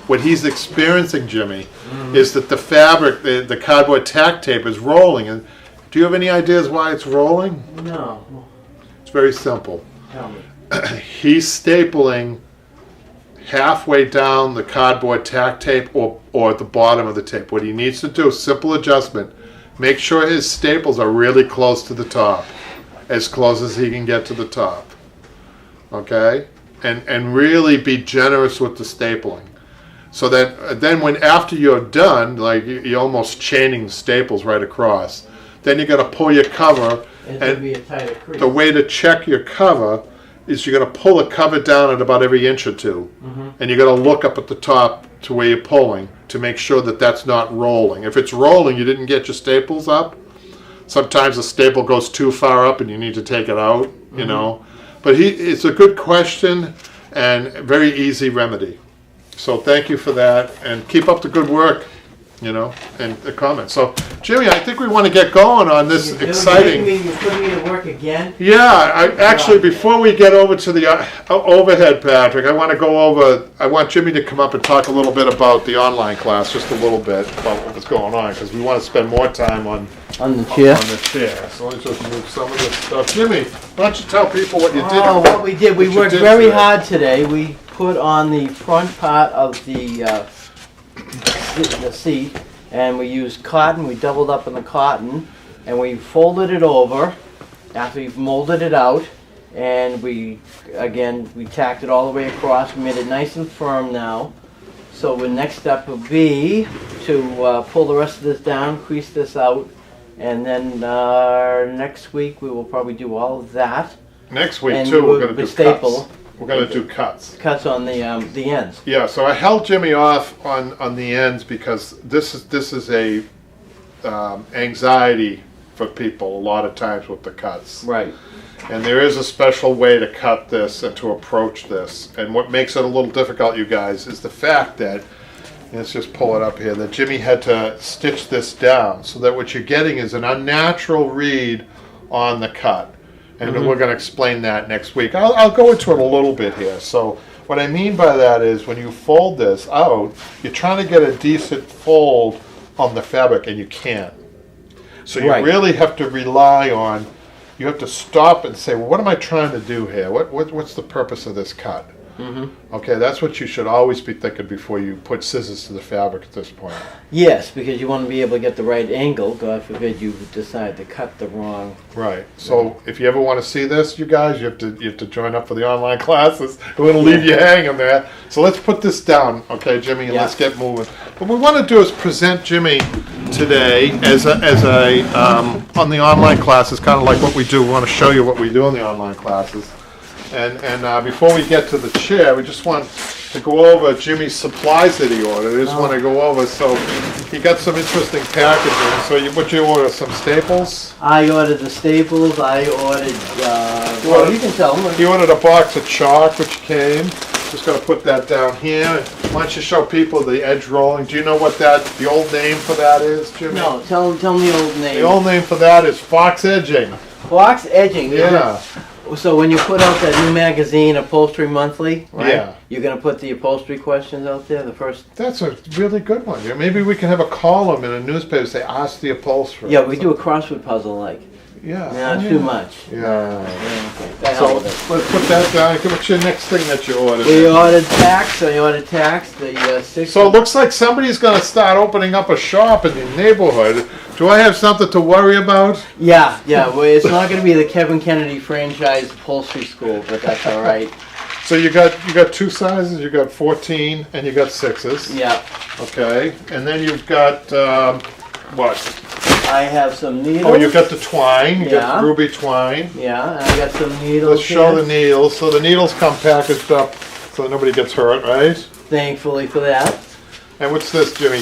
What he's experiencing, Jimmy, is that the fabric, the cardboard tack tape is rolling. And do you have any ideas why it's rolling? No. It's very simple. Tell me. He's stapling halfway down the cardboard tack tape or at the bottom of the tape. What he needs to do, simple adjustment, make sure his staples are really close to the top, as close as he can get to the top. Okay? And really be generous with the stapling. So that then after you're done, like you're almost chaining the staples right across, then you got to pull your cover. And be a tighter crease. The way to check your cover is you're going to pull the cover down at about every inch or two. Mm-hmm. And you're going to look up at the top to where you're pulling to make sure that that's not rolling. If it's rolling, you didn't get your staples up. Sometimes the staple goes too far up and you need to take it out, you know. But it's a good question and a very easy remedy. So thank you for that, and keep up the good work, you know, and the comments. So, Jimmy, I think we want to get going on this exciting. You're putting me to work again? Yeah, actually, before we get over to the overhead, Patrick, I want Jimmy to come up and talk a little bit about the online class, just a little bit about what's going on, because we want to spend more time on the chair. On the chair. So let's just move some of this stuff. Jimmy, why don't you tell people what you did? Oh, what we did. We worked very hard today. We put on the front part of the seat, and we used cotton. We doubled up on the cotton, and we folded it over after we've molded it out, And we tacked it all the way across. We made it nice and firm now. So the next step will be to pull the rest of this down, crease this out, and then next week we will probably do all of that. Next week And too, we're we'll going to do staple. cuts. We're going to do cuts. Cuts on the ends. Yeah, so I held Jimmy off on the ends because this is a anxiety for people a lot of times with the cuts. Right. And there is a special way to cut this and to approach this. And what makes it a little difficult, you guys, is the fact that, let's just pull it up here, that Jimmy had to stitch this down so that what you're getting is an unnatural read on the cut. And we're going to explain that next week. I'll go into it a little bit here. So what I mean by that is when you fold this out, you're trying to get a decent fold on the fabric and you can't. So you Right. really have to rely on, you have to stop and say, well, what am I trying to do here? What's the purpose of this cut? Okay, that's what you should always be thinking before you put scissors to the fabric at this point. Yes, because you want to be able to get the right angle. God forbid you decide to cut the wrong. Right. So if you ever want to see this, you guys, you have to join up for the online classes. We're going to leave you hanging there. So let's put this down, okay, Jimmy, and Yeah. let's get moving. What we want to do is present Jimmy today as a on the online classes, kind of like what we do. We want to show you what we do in the online classes. And before we get to the chair, we just want to go over Jimmy's supplies that he ordered. I just want to go over. So he got some interesting packaging. So what you order? Some staples? I ordered the staples. I ordered. ordered- You can tell them. He ordered a box of chalk, which came. Just going to put that down here. Why don't you show people the edge rolling? Do you know what the old name for that is, Jimmy? No, tell them the old name. The old name for that is fox edging. Box edging. Yeah. So when you put out that new magazine, Upholstery Monthly, right? Yeah. You're gonna put the upholstery questions out there. The first. That's a really good one. Yeah, maybe we can have a column in a newspaper say, ask the upholsterer. Yeah, we do a crossword puzzle like. Yeah. No, it's yeah. too much. Yeah. Okay. The So hell with it. let's put that down. What's your next thing that you ordered? We ordered tax. I ordered tax. The six. So it looks like somebody's going to start opening up a shop in the neighborhood. Do I have something to worry about? Yeah. Well, it's not gonna be the Kevin Kennedy franchise upholstery school, but that's all right. So you got two sizes. You got 14 and you got 6s. Yeah. Okay. And then you've got what? I have some needles. Oh, you got the twine. You Yeah. got ruby twine. Yeah, and I got some needles. Let's show here. the needles. So the needles come packaged up so nobody gets hurt, right? Thankfully for that. And what's this, Jimmy?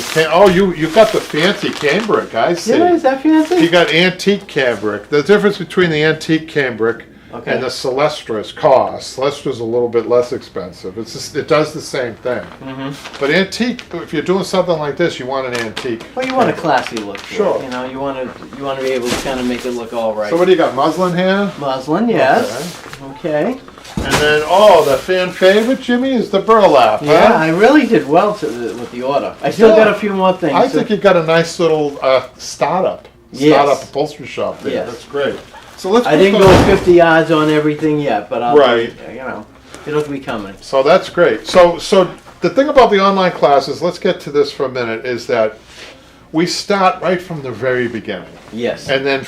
You got the fancy cambric, I see. Yeah, is that fancy? You got antique cambric. The difference between the antique cambric Okay. and the Celestra is cost. Celestra's a little bit less expensive. It does the same thing. But antique, if you're doing something like this, you want an antique. Well, you want a classy look. to it, Sure. You know, you want to be able to kind of make it look all right. So what do you got? Muslin here? Muslin, yes. Okay. And then, the fan favorite, Jimmy, is the burlap. Yeah, huh? I really did well with the order. I still Yeah. got a few more things. I think you got a nice little startup Yes. upholstery shop there. Yes. That's great. So let's. I put didn't the- go 50 yards on everything yet, but I'll Right. it'll be coming. So that's great. So the thing about the online classes, let's get to this for a minute, is that we start right from the very beginning Yes. and then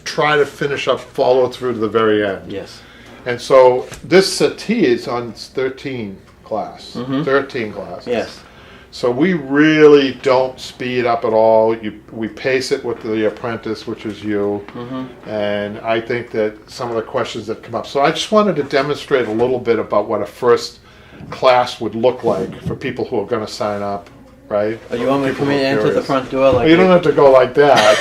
try to finish up, follow through to the very end. Yes. And so this settee is on 13 class. 13 classes. Yes. So we really don't speed up at all. We pace it with the apprentice, which is you. And I think that some of the questions that come up. So I just wanted to demonstrate a little bit about what a first class would look like for people who are going to sign up, right? Oh, you want me to People come in who are and enter the curious. front door like Well, you don't have to go like that.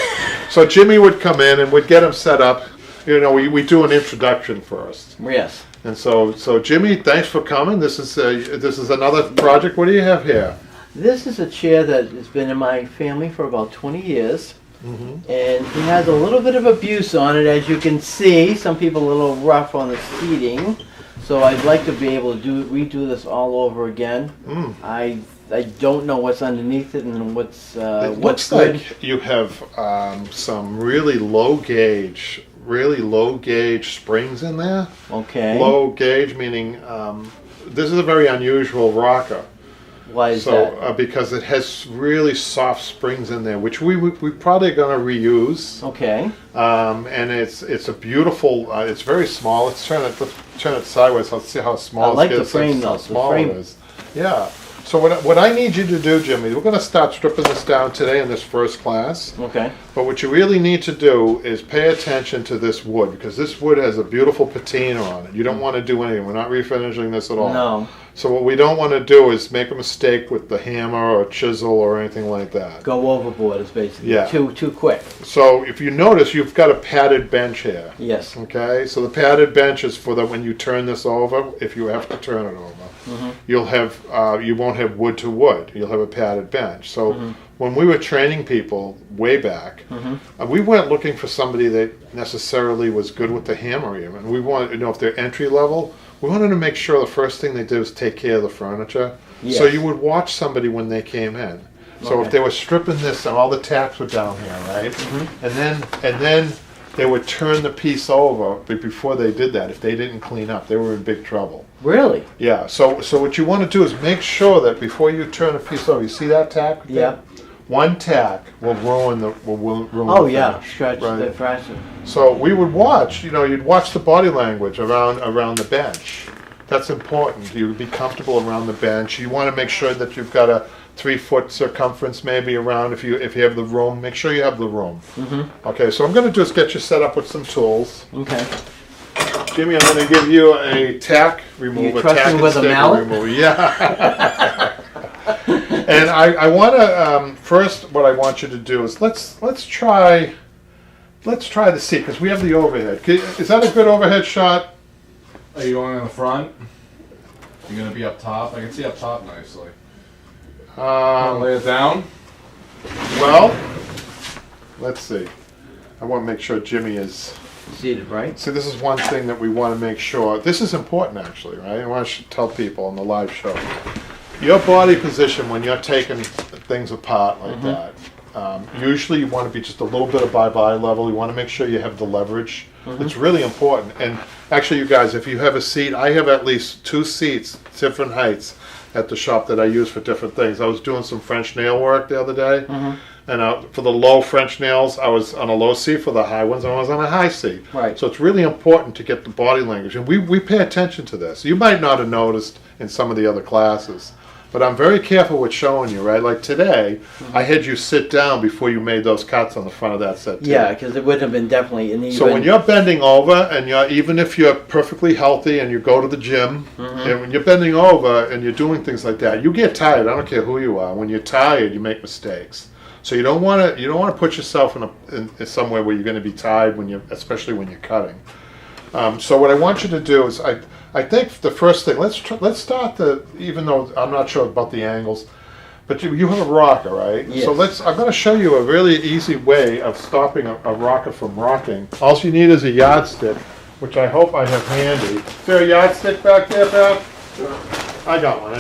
So Jimmy would come in and we'd get him set up. You know, we do an introduction first. Yes. And so Jimmy, thanks for coming. This is another project. What do you have here? This is a chair that has been in my family for about 20 years. And it has a little bit of abuse on it, as you can see. Some people a little rough on the seating. So I'd like to be able to redo this all over again. I don't know what's underneath it and what's It what's looks good. like you have some really low gauge springs in there. Okay. Low gauge meaning this is a very unusual rocker. Why is So that? because it has really soft springs in there, which we probably going to reuse. Okay. And it's a beautiful. It's very small. Let's turn it sideways. Let's see how small. I like it the is, frame, how though. The small frame. it is. Yeah. So what I need you to do, Jimmy, we're going to start stripping this down today in this first class. Okay. But what you really need to do is pay attention to this wood, because this wood has a beautiful patina on it. You don't want to do anything. We're not refinishing this at all. No. So what we don't want to do is make a mistake with the hammer or chisel or anything like that. Go overboard is basically Yeah. too quick. So if you notice, you've got a padded bench here. Yes. Okay, so the padded bench is for when you turn this over, if you have to turn it over, you'll have, you won't have wood to wood. You'll have a padded bench. So when we were training people way back, we weren't looking for somebody that necessarily was good with the hammer even. We wanted to know if they're entry level. We wanted to make sure the first thing they did was take care of the furniture. Yes. So you would watch somebody when they came in. So Okay. if they were stripping this and all the tacks were down here, right? And then they would turn the piece over, but before they did that, if they didn't clean up, they were in big trouble. Really? Yeah, so what you want to do is make sure that before you turn a piece over, you see that tack? Yeah. One tack will ruin the Oh the yeah, finish, stretch right? the fraction. So we would watch, you'd watch the body language around the bench. That's important. You would be comfortable around the bench. You want to make sure that you've got a 3-foot circumference maybe around if you have the room. Make sure you have the room. Okay, so I'm going to just get you set up with some tools. Okay. Jimmy, I'm going to give you a tack remover. You trust tack me and with a staple mallet? remover. Yeah. And I want to first. What I want you to do is let's try the seat, because we have the overhead. Is that a good overhead shot? Are you going in the front? You're gonna be up top. I can see up top nicely. Lay it down. Well, let's see. I want to make sure Jimmy is. Seated right. See, this is one thing that we want to make sure. This is important, actually, right? I want to tell people on the live show. Your body position when you're taking things apart like that, usually you want to be just a little bit above eye level. You want to make sure you have the leverage. It's really important. And actually, you guys, if you have a seat, I have at least 2 seats, different heights, at the shop that I use for different things. I was doing some French nail work the other day, and for the low French nails, I was on a low seat. For the high ones, I was on a high seat. Right. So it's really important to get the body language, and we pay attention to this. You might not have noticed in some of the other classes, but I'm very careful with showing you, right? Like today, I had you sit down before you made those cuts on the front of that set table. Yeah, because it would have been definitely an even. So when you're bending over, and even if you're perfectly healthy and you go to the gym, and when you're bending over and you're doing things like that, you get tired. I don't care who you are. When you're tired, you make mistakes. So you don't want to put yourself in somewhere where you're going to be tired especially when you're cutting. So what I want you to do is I think the first thing, let's start even though I'm not sure about the angles, but you have a rocker, right? Yes. So I'm going to show you a really easy way of stopping a rocker from rocking. All you need is a yardstick, which I hope I have handy. Is there a yardstick back there, Pat? I got one.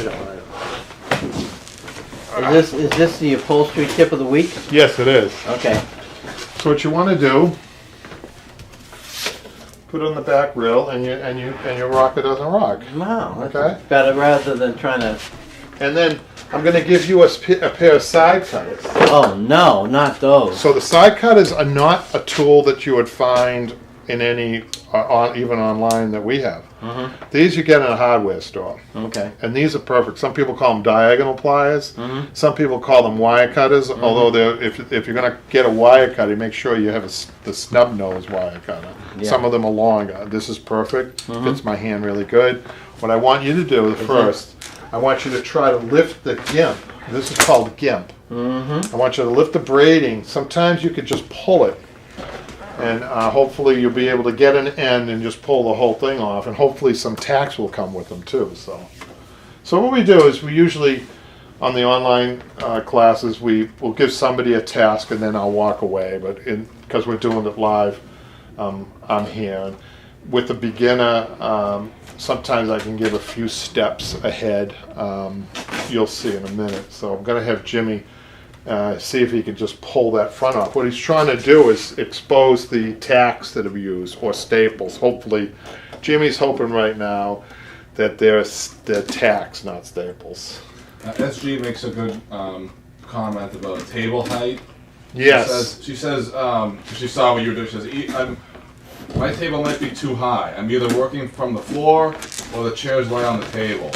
Is this the upholstery tip of the week? Yes, it is. Okay. So what you want to do, put it on the back rail, and your rocker doesn't rock. Wow. That's Okay. better rather than trying to. And then I'm going to give you a pair of side cutters. Oh no, not those. So the side cutters are not a tool that you would find in any, even online that we have. These you get in a hardware store. Okay. And these are perfect. Some people call them diagonal pliers. Some people call them wire cutters. Although if you're going to get a wire cutter, make sure you have the snub nose wire cutter. Yeah. Some of them are longer. This is perfect. Fits my hand really good. What I want you to do first, I want you to try to lift the gimp. This is called gimp. I want you to lift the braiding. Sometimes you could just pull it, and hopefully you'll be able to get an end and just pull the whole thing off, and hopefully some tacks will come with them too. So what we do is we usually, on the online classes, we will give somebody a task and then I'll walk away, but because we're doing it live, I'm here. And with a beginner, sometimes I can give a few steps ahead. You'll see in a minute. So I'm going to have Jimmy see if he can just pull that front off. What he's trying to do is expose the tacks that are used, or staples. Hopefully, Jimmy's hoping right now that they're tacks, not staples. SG makes a good comment about table height. Yes. She says she saw what you were doing. She says, my table might be too high. I'm either working from the floor or the chairs lie on the table.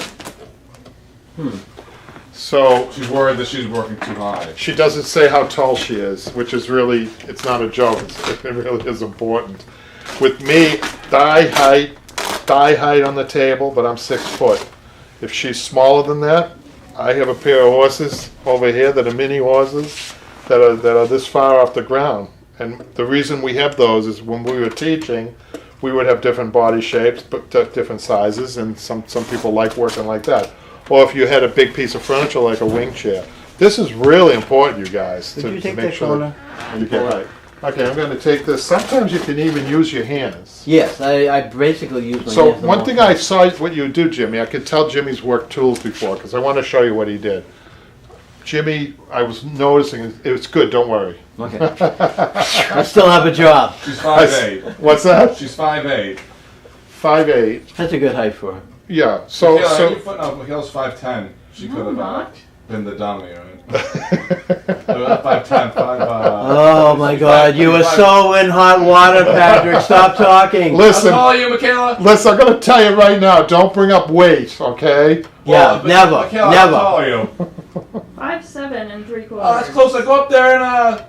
So She's worried that she's working too high. she doesn't say how tall she is, which is really, it's not a joke. It really is important. With me, thigh height on the table, but I'm 6 foot. If she's smaller than that, I have a pair of horses over here that are mini horses that are this far off the ground. And the reason we have those is when we were teaching, we would have different body shapes, but different sizes, and some people like working like that. Or if you had a big piece of furniture like a wing chair. This is really important, you guys, Did to you take make that sure corner? that you get height. Okay, I'm going to take this. Sometimes you can even use your hands. Yes, I basically use my So hands. the one most. thing I saw what you do, Jimmy, I could tell Jimmy's worked tools before because I want to show you what he did. Jimmy, I was noticing, it was good, don't worry. Okay. I still have a job. She's 5'8". What's that? She's 5'8". 5'8". That's a good height for her. Yeah, so, Mikhail's 5'10". She could have not. been the dummy, right? 5'10", 5. Oh my God, you were so in hot water, Patrick. Stop talking. How listen, tall are you, Michaela? listen, I'm going to tell you right now, don't bring up weight, okay? Yeah, never, Michaela, never. How tall are you? 5'7" 3/4. Oh, that's close. I go up there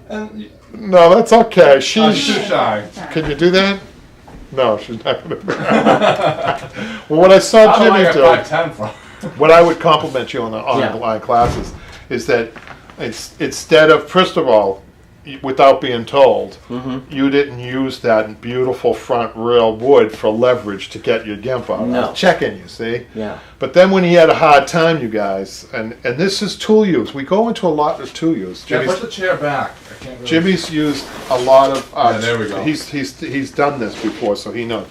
and No, that's okay. she's too She's, shy. can you do that? No, she's not going to do that. Well, what I saw I don't Jimmy like do, a 5'10" from. what I would compliment you on the Yeah. online classes is that instead of, first of all, without being told, you didn't use that beautiful front rail wood for leverage to get your gimp out. I No. was checking you, see? Yeah. But then when he had a hard time, you guys, and this is tool use. We go into a lot of tool use. Yeah, push the chair back. I can't really. Jimmy's used a lot of. Yeah, there we go. He's done this before, so he knows.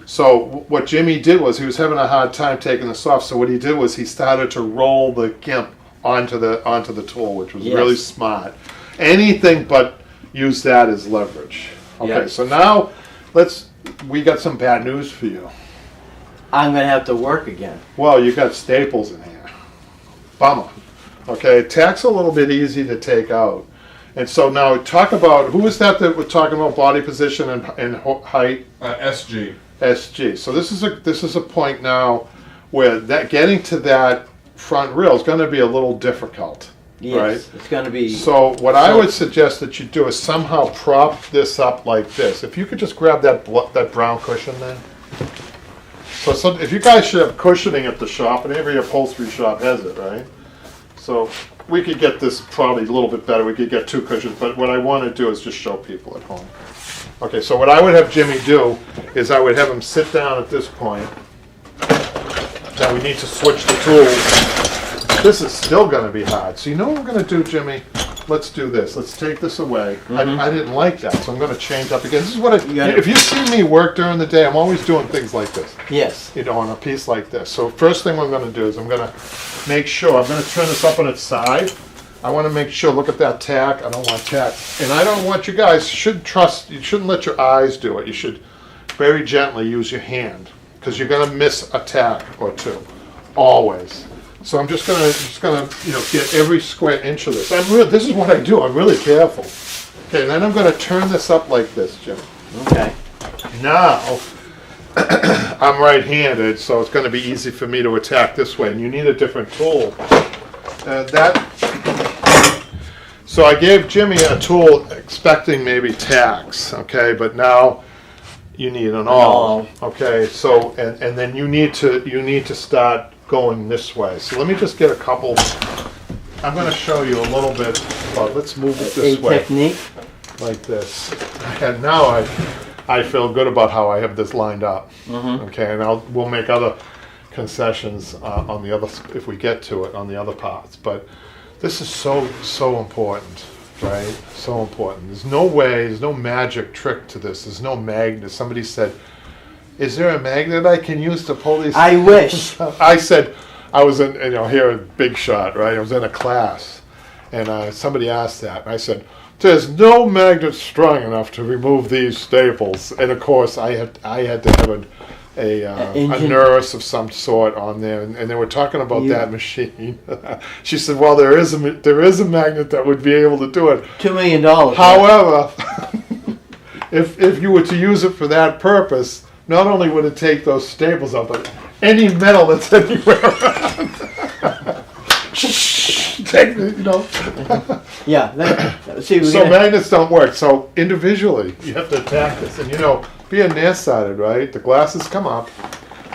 So what Jimmy did was he was having a hard time taking this off. So what he did was he started to roll the gimp onto the tool, which was Yes. really smart. Anything but use that as leverage. Okay, Yeah. so now we got some bad news for you. I'm gonna have to work again. Well, you got staples in here. Bummer. Okay, tack's a little bit easy to take out. And so now talk about, who is that we're talking about body position and height? SG. SG. So this is a point now where that getting to that front rail is going to be a little difficult. Yes, Right. it's gonna be. So what I would suggest that you do is somehow prop this up like this. If you could just grab that brown cushion there. So if you guys should have cushioning at the shop, and every upholstery shop has it, right? So we could get this probably a little bit better. We could get 2 cushions, but what I want to do is just show people at home. Okay, so what I would have Jimmy do is I would have him sit down at this point. Now we need to switch the tools. This is still going to be hard. So you know what we're going to do, Jimmy? Let's do this. Let's take this away. I didn't like that, so I'm going to change up again. This is what if you see me work during the day, I'm always doing things like this. Yes. You know, on a piece like this. So first thing I'm going to do is I'm going to make sure, I'm going to turn this up on its side. I want to make sure, look at that tack. I don't want tack. And I don't want you guys, you shouldn't let your eyes do it. You should very gently use your hand because you're going to miss a tack or two. Always. So I'm just gonna get every square inch of this. This is what I do. I'm really careful. Okay, then I'm gonna turn this up like this, Jim. Okay. Now I'm right-handed, so it's gonna be easy for me to attack this way. And you need a different tool. So I gave Jimmy a tool expecting maybe tacks, okay, but now you need an awl. Okay, so and then you need to start going this way. So let me just get a couple. I'm going to show you a little bit, but let's move it this way, technique. like this. And now I feel good about how I have this lined up. Okay, and we'll make other concessions on the other if we get to it on the other parts. But this is so important, right? So important. There's no magic trick to this. There's no magnet. Somebody said, is there a magnet I can use to pull these? I wish. I said, I was in, here at Big Shot, right? I was in a class, and somebody asked that, and I said, there's no magnet strong enough to remove these staples. And of course, I had to have a engine. nurse of some sort on there, and they were talking about You- that machine. She said, "Well, there is a magnet that would be able to do it. $2 million. yeah. However, if you were to use it for that purpose, not only would it take those staples out, but any metal that's anywhere around." Take the, you know. Yeah. See, we're So gonna, magnets don't work. So individually, you have to attack this, and being nearsighted, right? The glasses come up,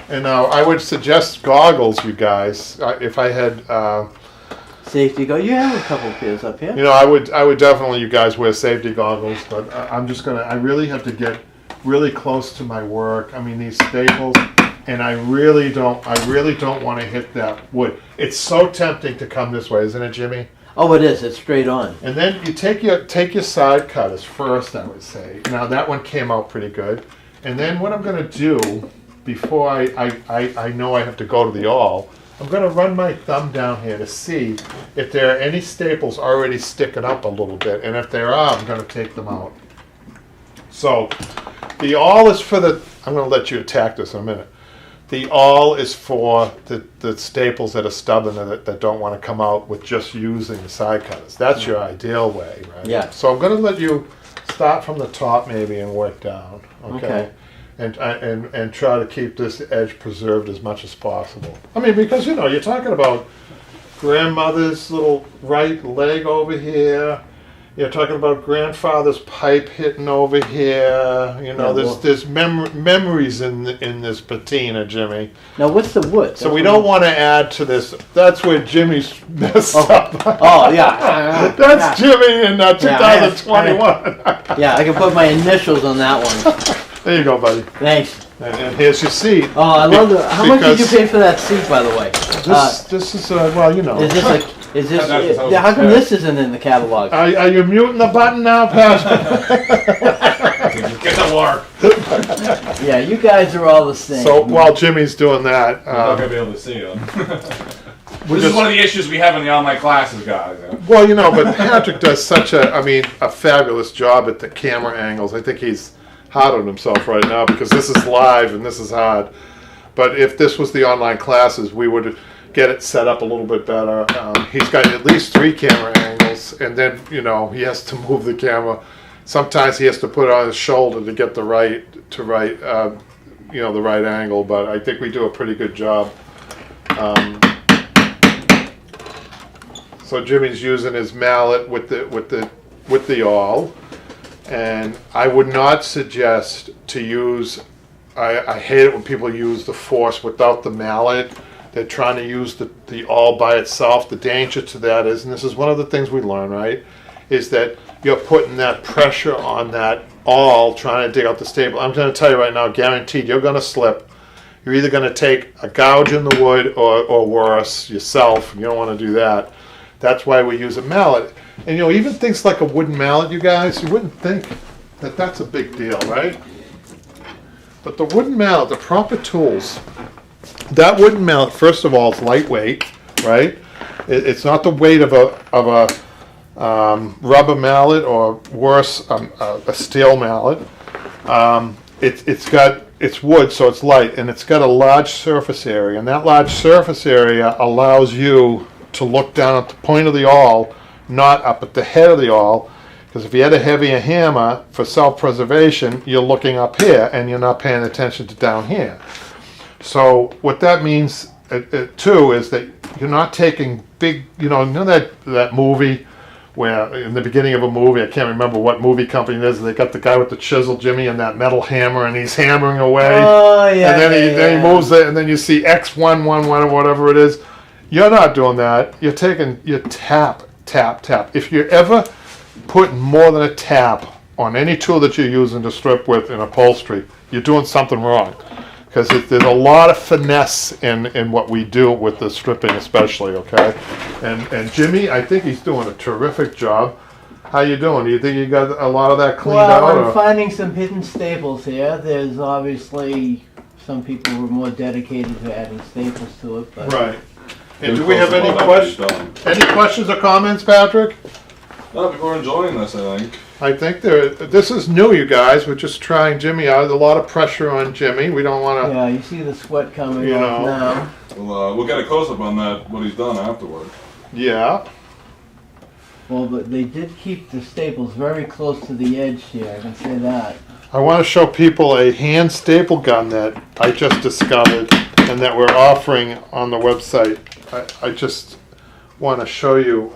and I would suggest goggles, you guys. If I had, safety go. You have a couple of pairs up here. I would definitely, you guys, wear safety goggles. But I really have to get really close to my work. I mean, these staples. And I really don't want to hit that wood. It's so tempting to come this way, isn't it, Jimmy? Oh, it is. It's straight on. And then you take your side cutters first, I would say. Now that one came out pretty good. And then what I'm going to do before I know I have to go to the awl, I'm going to run my thumb down here to see if there are any staples already sticking up a little bit. And if there are, I'm going to take them out. So the awl is for I'm going to let you attack this in a minute. The awl is for the staples that are stubborn and that don't want to come out with just using the side cutters. That's your ideal way, right? Yeah. So I'm going to let you start from the top maybe and work down, okay? And try to keep this edge preserved as much as possible. I mean, because, you're talking about grandmother's little right leg over here. You're talking about grandfather's pipe hitting over here. There's memories in this patina, Jimmy. Now, what's the wood? So we don't want to add to this. That's where Jimmy's messed up. Oh, yeah. That's Jimmy in 2021. Yeah, I can put my initials on that one. There you go, buddy. Thanks. And here's your seat. Oh, I love the. How much did you Because pay for that seat, by the way? This is well, Is this a? Is this? That's how How come it's this isn't in the catalog? Are you muting the button now, Patrick? Get to work. Yeah, you guys are all the same. So while Jimmy's doing that, I'm not gonna be able to see them. This just- is one of the issues we have in the online classes, guys. well, but Patrick does such a fabulous job at the camera angles. I think he's hard on himself right now because this is live and this is hard. But if this was the online classes, we would get it set up a little bit better. He's got at least 3 camera angles, and then he has to move the camera. Sometimes he has to put it on his shoulder to get the right angle. But I think we do a pretty good job. So Jimmy's using his mallet with the awl, and I would not suggest to use. I hate it when people use the force without the mallet. They're trying to use the awl by itself. The danger to that is, and this is one of the things we learn, right, is that you're putting that pressure on that awl trying to dig out the staple. I'm going to tell you right now, guaranteed, you're going to slip. You're either going to take a gouge in the wood or worse, yourself. You don't want to do that. That's why we use a mallet. And even things like a wooden mallet, you guys, you wouldn't think that that's a big deal, right? But the wooden mallet, the proper tools, that wooden mallet, first of all, is lightweight, right? It's not the weight of a rubber mallet or worse, a steel mallet. It's wood, so it's light, and it's got a large surface area, and that large surface area allows you to look down at the point of the awl, not up at the head of the awl, because if you had a heavier hammer for self-preservation, you're looking up here and you're not paying attention to down here. So what that means too is that you're not taking big, that movie where in the beginning of a movie, I can't remember what movie company it is, they got the guy with the chisel, Jimmy, and that metal hammer, and he's hammering away. Oh, yeah. And then he moves it, and then you see X111 or whatever it is. You're not doing that. You tap. If you're ever putting more than a tap on any tool that you're using to strip with in upholstery, you're doing something wrong. Because there's a lot of finesse in what we do with the stripping especially, okay? And Jimmy, I think he's doing a terrific job. How you doing? Do you think you got a lot of that cleaned out? Well, I'm or? finding some hidden staples here. There's obviously some people who are more dedicated to adding staples to it, but Right. And do we have any questions or comments, Patrick? Well, people are enjoying this, I think. I think this is new, you guys. We're just trying Jimmy out. There's a lot of pressure on Jimmy. We don't want to. Yeah, you see the sweat coming You off know. now. We'll get a close-up on that, what he's done afterward. Yeah. Well, but they did keep the staples very close to the edge here, I can say that. I want to show people a hand staple gun that I just discovered and that we're offering on the website. I just want to show you.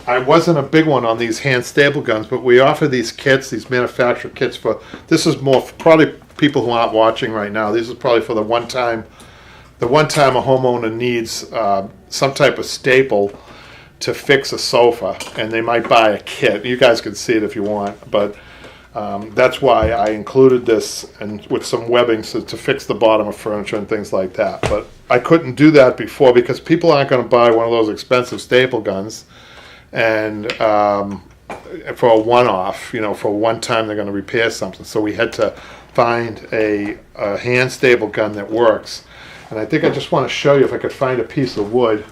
I wasn't a big one on these hand staple guns, but we offer these kits, these manufacturer kits for. This is more for probably people who aren't watching right now. This is probably for the one time a homeowner needs some type of staple to fix a sofa, and they might buy a kit. You guys can see it if you want, but that's why I included this and with some webbing to fix the bottom of furniture and things like that. But I couldn't do that before because people aren't going to buy one of those expensive staple guns and for a one-off, for one time they're going to repair something. So we had to find a hand staple gun that works. And I think I just want to show you if I could find a piece of wood.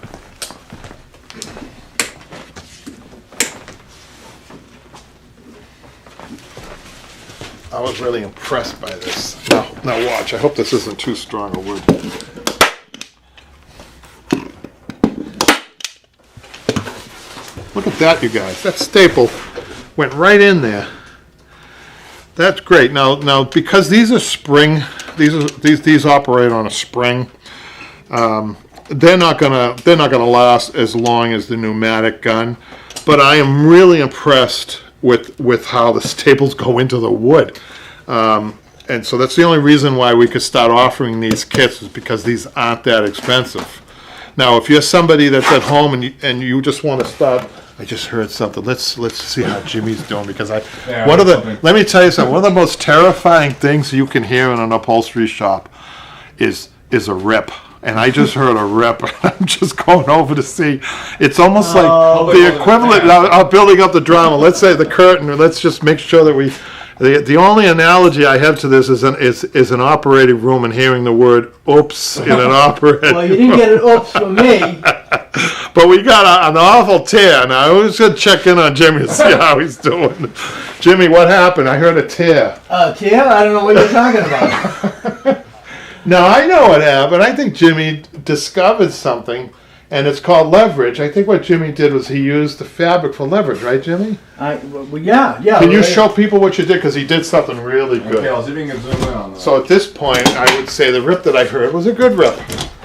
I was really impressed by this. Now watch. I hope this isn't too strong a wood. Look at that, you guys. That staple went right in there. That's great. Now because these are spring, these operate on a spring. They're not gonna last as long as the pneumatic gun. But I am really impressed with how the staples go into the wood. And so that's the only reason why we could start offering these kits is because these aren't that expensive. Now, if you're somebody that's at home and you just want to start, I just heard something. Let's see how Jimmy's doing because let me tell you something. One of the most terrifying things you can hear in an upholstery shop is a rip. And I just heard a rip. I'm just going over to see. It's almost like the equivalent of building up the drama. Let's say the curtain, or let's just make sure that we. The only analogy I have to this is an operating room and hearing the word "oops" in an operating Well, you didn't get an oops from me. But we got an awful tear. Now, I was going to check in on Jimmy and see how he's doing. Jimmy, what happened? I heard a tear. Tear? I don't know what you're talking about. No, I know what happened. I think Jimmy discovered something, and it's called leverage. I think what Jimmy did was he used the fabric for leverage, right, Jimmy? Yeah. Can you show people what you did? Because he did something really good. Okay, I'll see if you can zoom in on that. So at this point, I would say the rip that I heard was a good rip.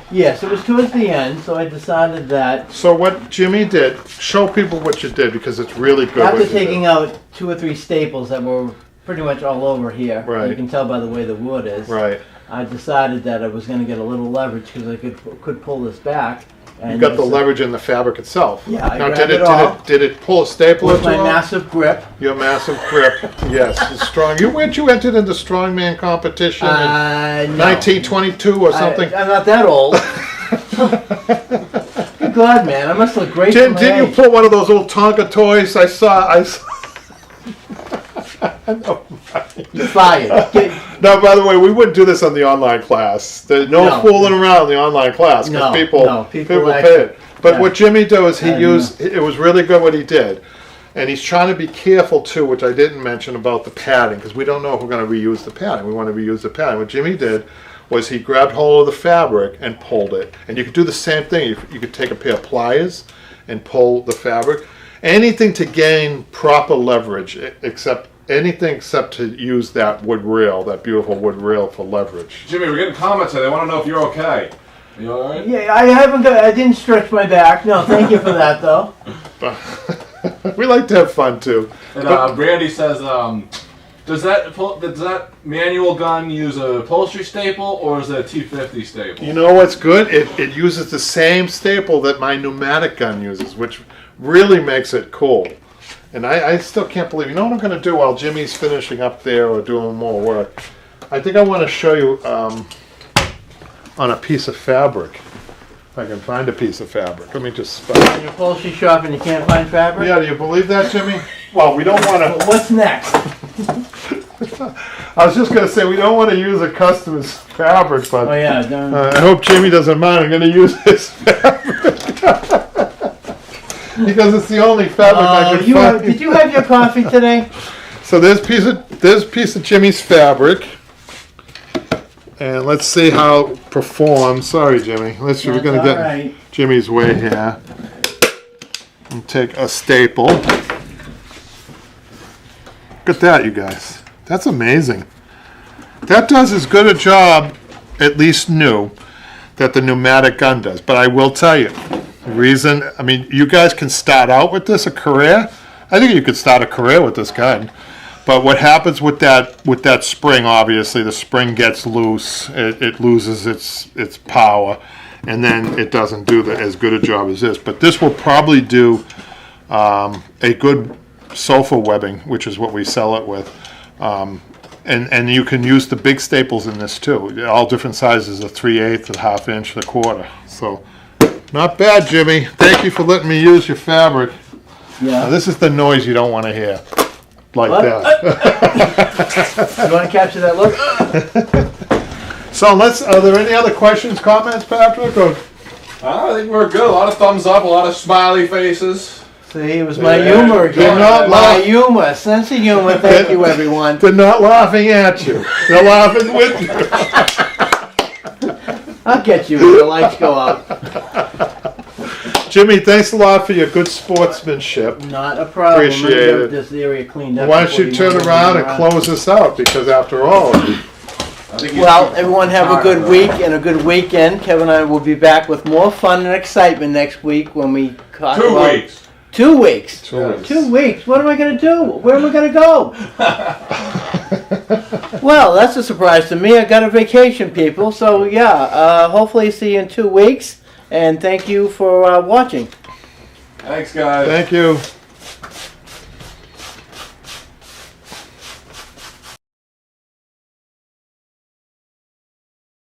Yes, it was towards the end, so I decided that So what Jimmy did, show people what you did because it's really good. after what you taking did. out 2 or 3 staples that were pretty much all over here, Right. you can tell by the way the wood is, Right. I decided that I was going to get a little leverage because I could pull this back. And You got the just, leverage in the fabric itself. Yeah, I Now, grabbed it off. did it pull a stapler with to my it? massive grip. Your massive grip. Yes, it's strong. Weren't you entered into strongman competition in No. 1922 or something? I'm not that old. Good God, man! I must look great. Didn't you pull one of those old Tonka toys? I saw. No, You're fired. no, by the way, we wouldn't do this on the online class. There's no fooling around in the online class because people pay it. But what Jimmy did was he used. It was really good what he did, and he's trying to be careful too, which I didn't mention about the padding because we don't know if we're going to reuse the padding. We want to reuse the padding. What Jimmy did was he grabbed hold of the fabric and pulled it, and you could do the same thing. You could take a pair of pliers and pull the fabric. Anything to gain proper leverage, except to use that wood rail, that beautiful wood rail for leverage. Jimmy, we're getting comments here. They want to know if you're okay. Are you all right? Yeah, I didn't stretch my back. No, thank you for that, though. We like to have fun too. And Brandy says, does that manual gun use a upholstery staple or is it a T50 staple? You know what's good? It uses the same staple that my pneumatic gun uses, which really makes it cool. And I still can't believe. You know what I'm going to do while Jimmy's finishing up there or doing more work? I think I want to show you on a piece of fabric. If I can find a piece of fabric. Let me just spot. In your upholstery shop and you can't find fabric? Yeah, do you believe that, Jimmy? Well, we don't want Well, to. what's next? I was just going to say we don't want to use a customer's fabric, but Oh, yeah. Don't. I hope Jimmy doesn't mind. I'm going to use his fabric. because it's the only fabric I could find. Did you have your coffee today? So there's a piece of Jimmy's fabric, and let's see how it performs. Sorry, Jimmy. We're gonna get Right. Jimmy's way here. And take a staple. Look at that, you guys. That's amazing. That does as good a job, at least new, that the pneumatic gun does. But I will tell you, the reason, I mean, you guys can start out with this, a career. I think you could start a career with this gun. But what happens with that spring, obviously, the spring gets loose, it loses its power, and then it doesn't do as good a job as this. But this will probably do a good sofa webbing, which is what we sell it with. And you can use the big staples in this too. All different sizes, a 3/8, a 1/2 inch, a 1/4. So, not bad, Jimmy. Thank you for letting me use your fabric. Yeah. Now, this is the noise you don't want to hear. Like What? that. You want to capture that look? So are there any other questions, comments, Patrick? Or? I think we're good. A lot of thumbs up, a lot of smiley faces. See, it was my Yeah. humor again. You're not My laughing. humor, sense of humor. Thank you, everyone. They're not laughing at you. They're laughing with you. I'll get you when the lights go out. Jimmy, thanks a lot for your good sportsmanship. Not a problem. Appreciate Let me it. get this area cleaned up. Why don't before you turn move around and around. close us out? Because after all, I think you Well, should- everyone have a good week and a good weekend. Kevin and I will be back with more fun and excitement next week when we talk 2 about- weeks. 2 weeks. 2 weeks. 2 weeks. What am I going to do? Where am I going to go? Well, that's a surprise to me. I got a vacation, people. So yeah, hopefully see you in 2 weeks. And thank you for watching. Thanks, guys. Thank you.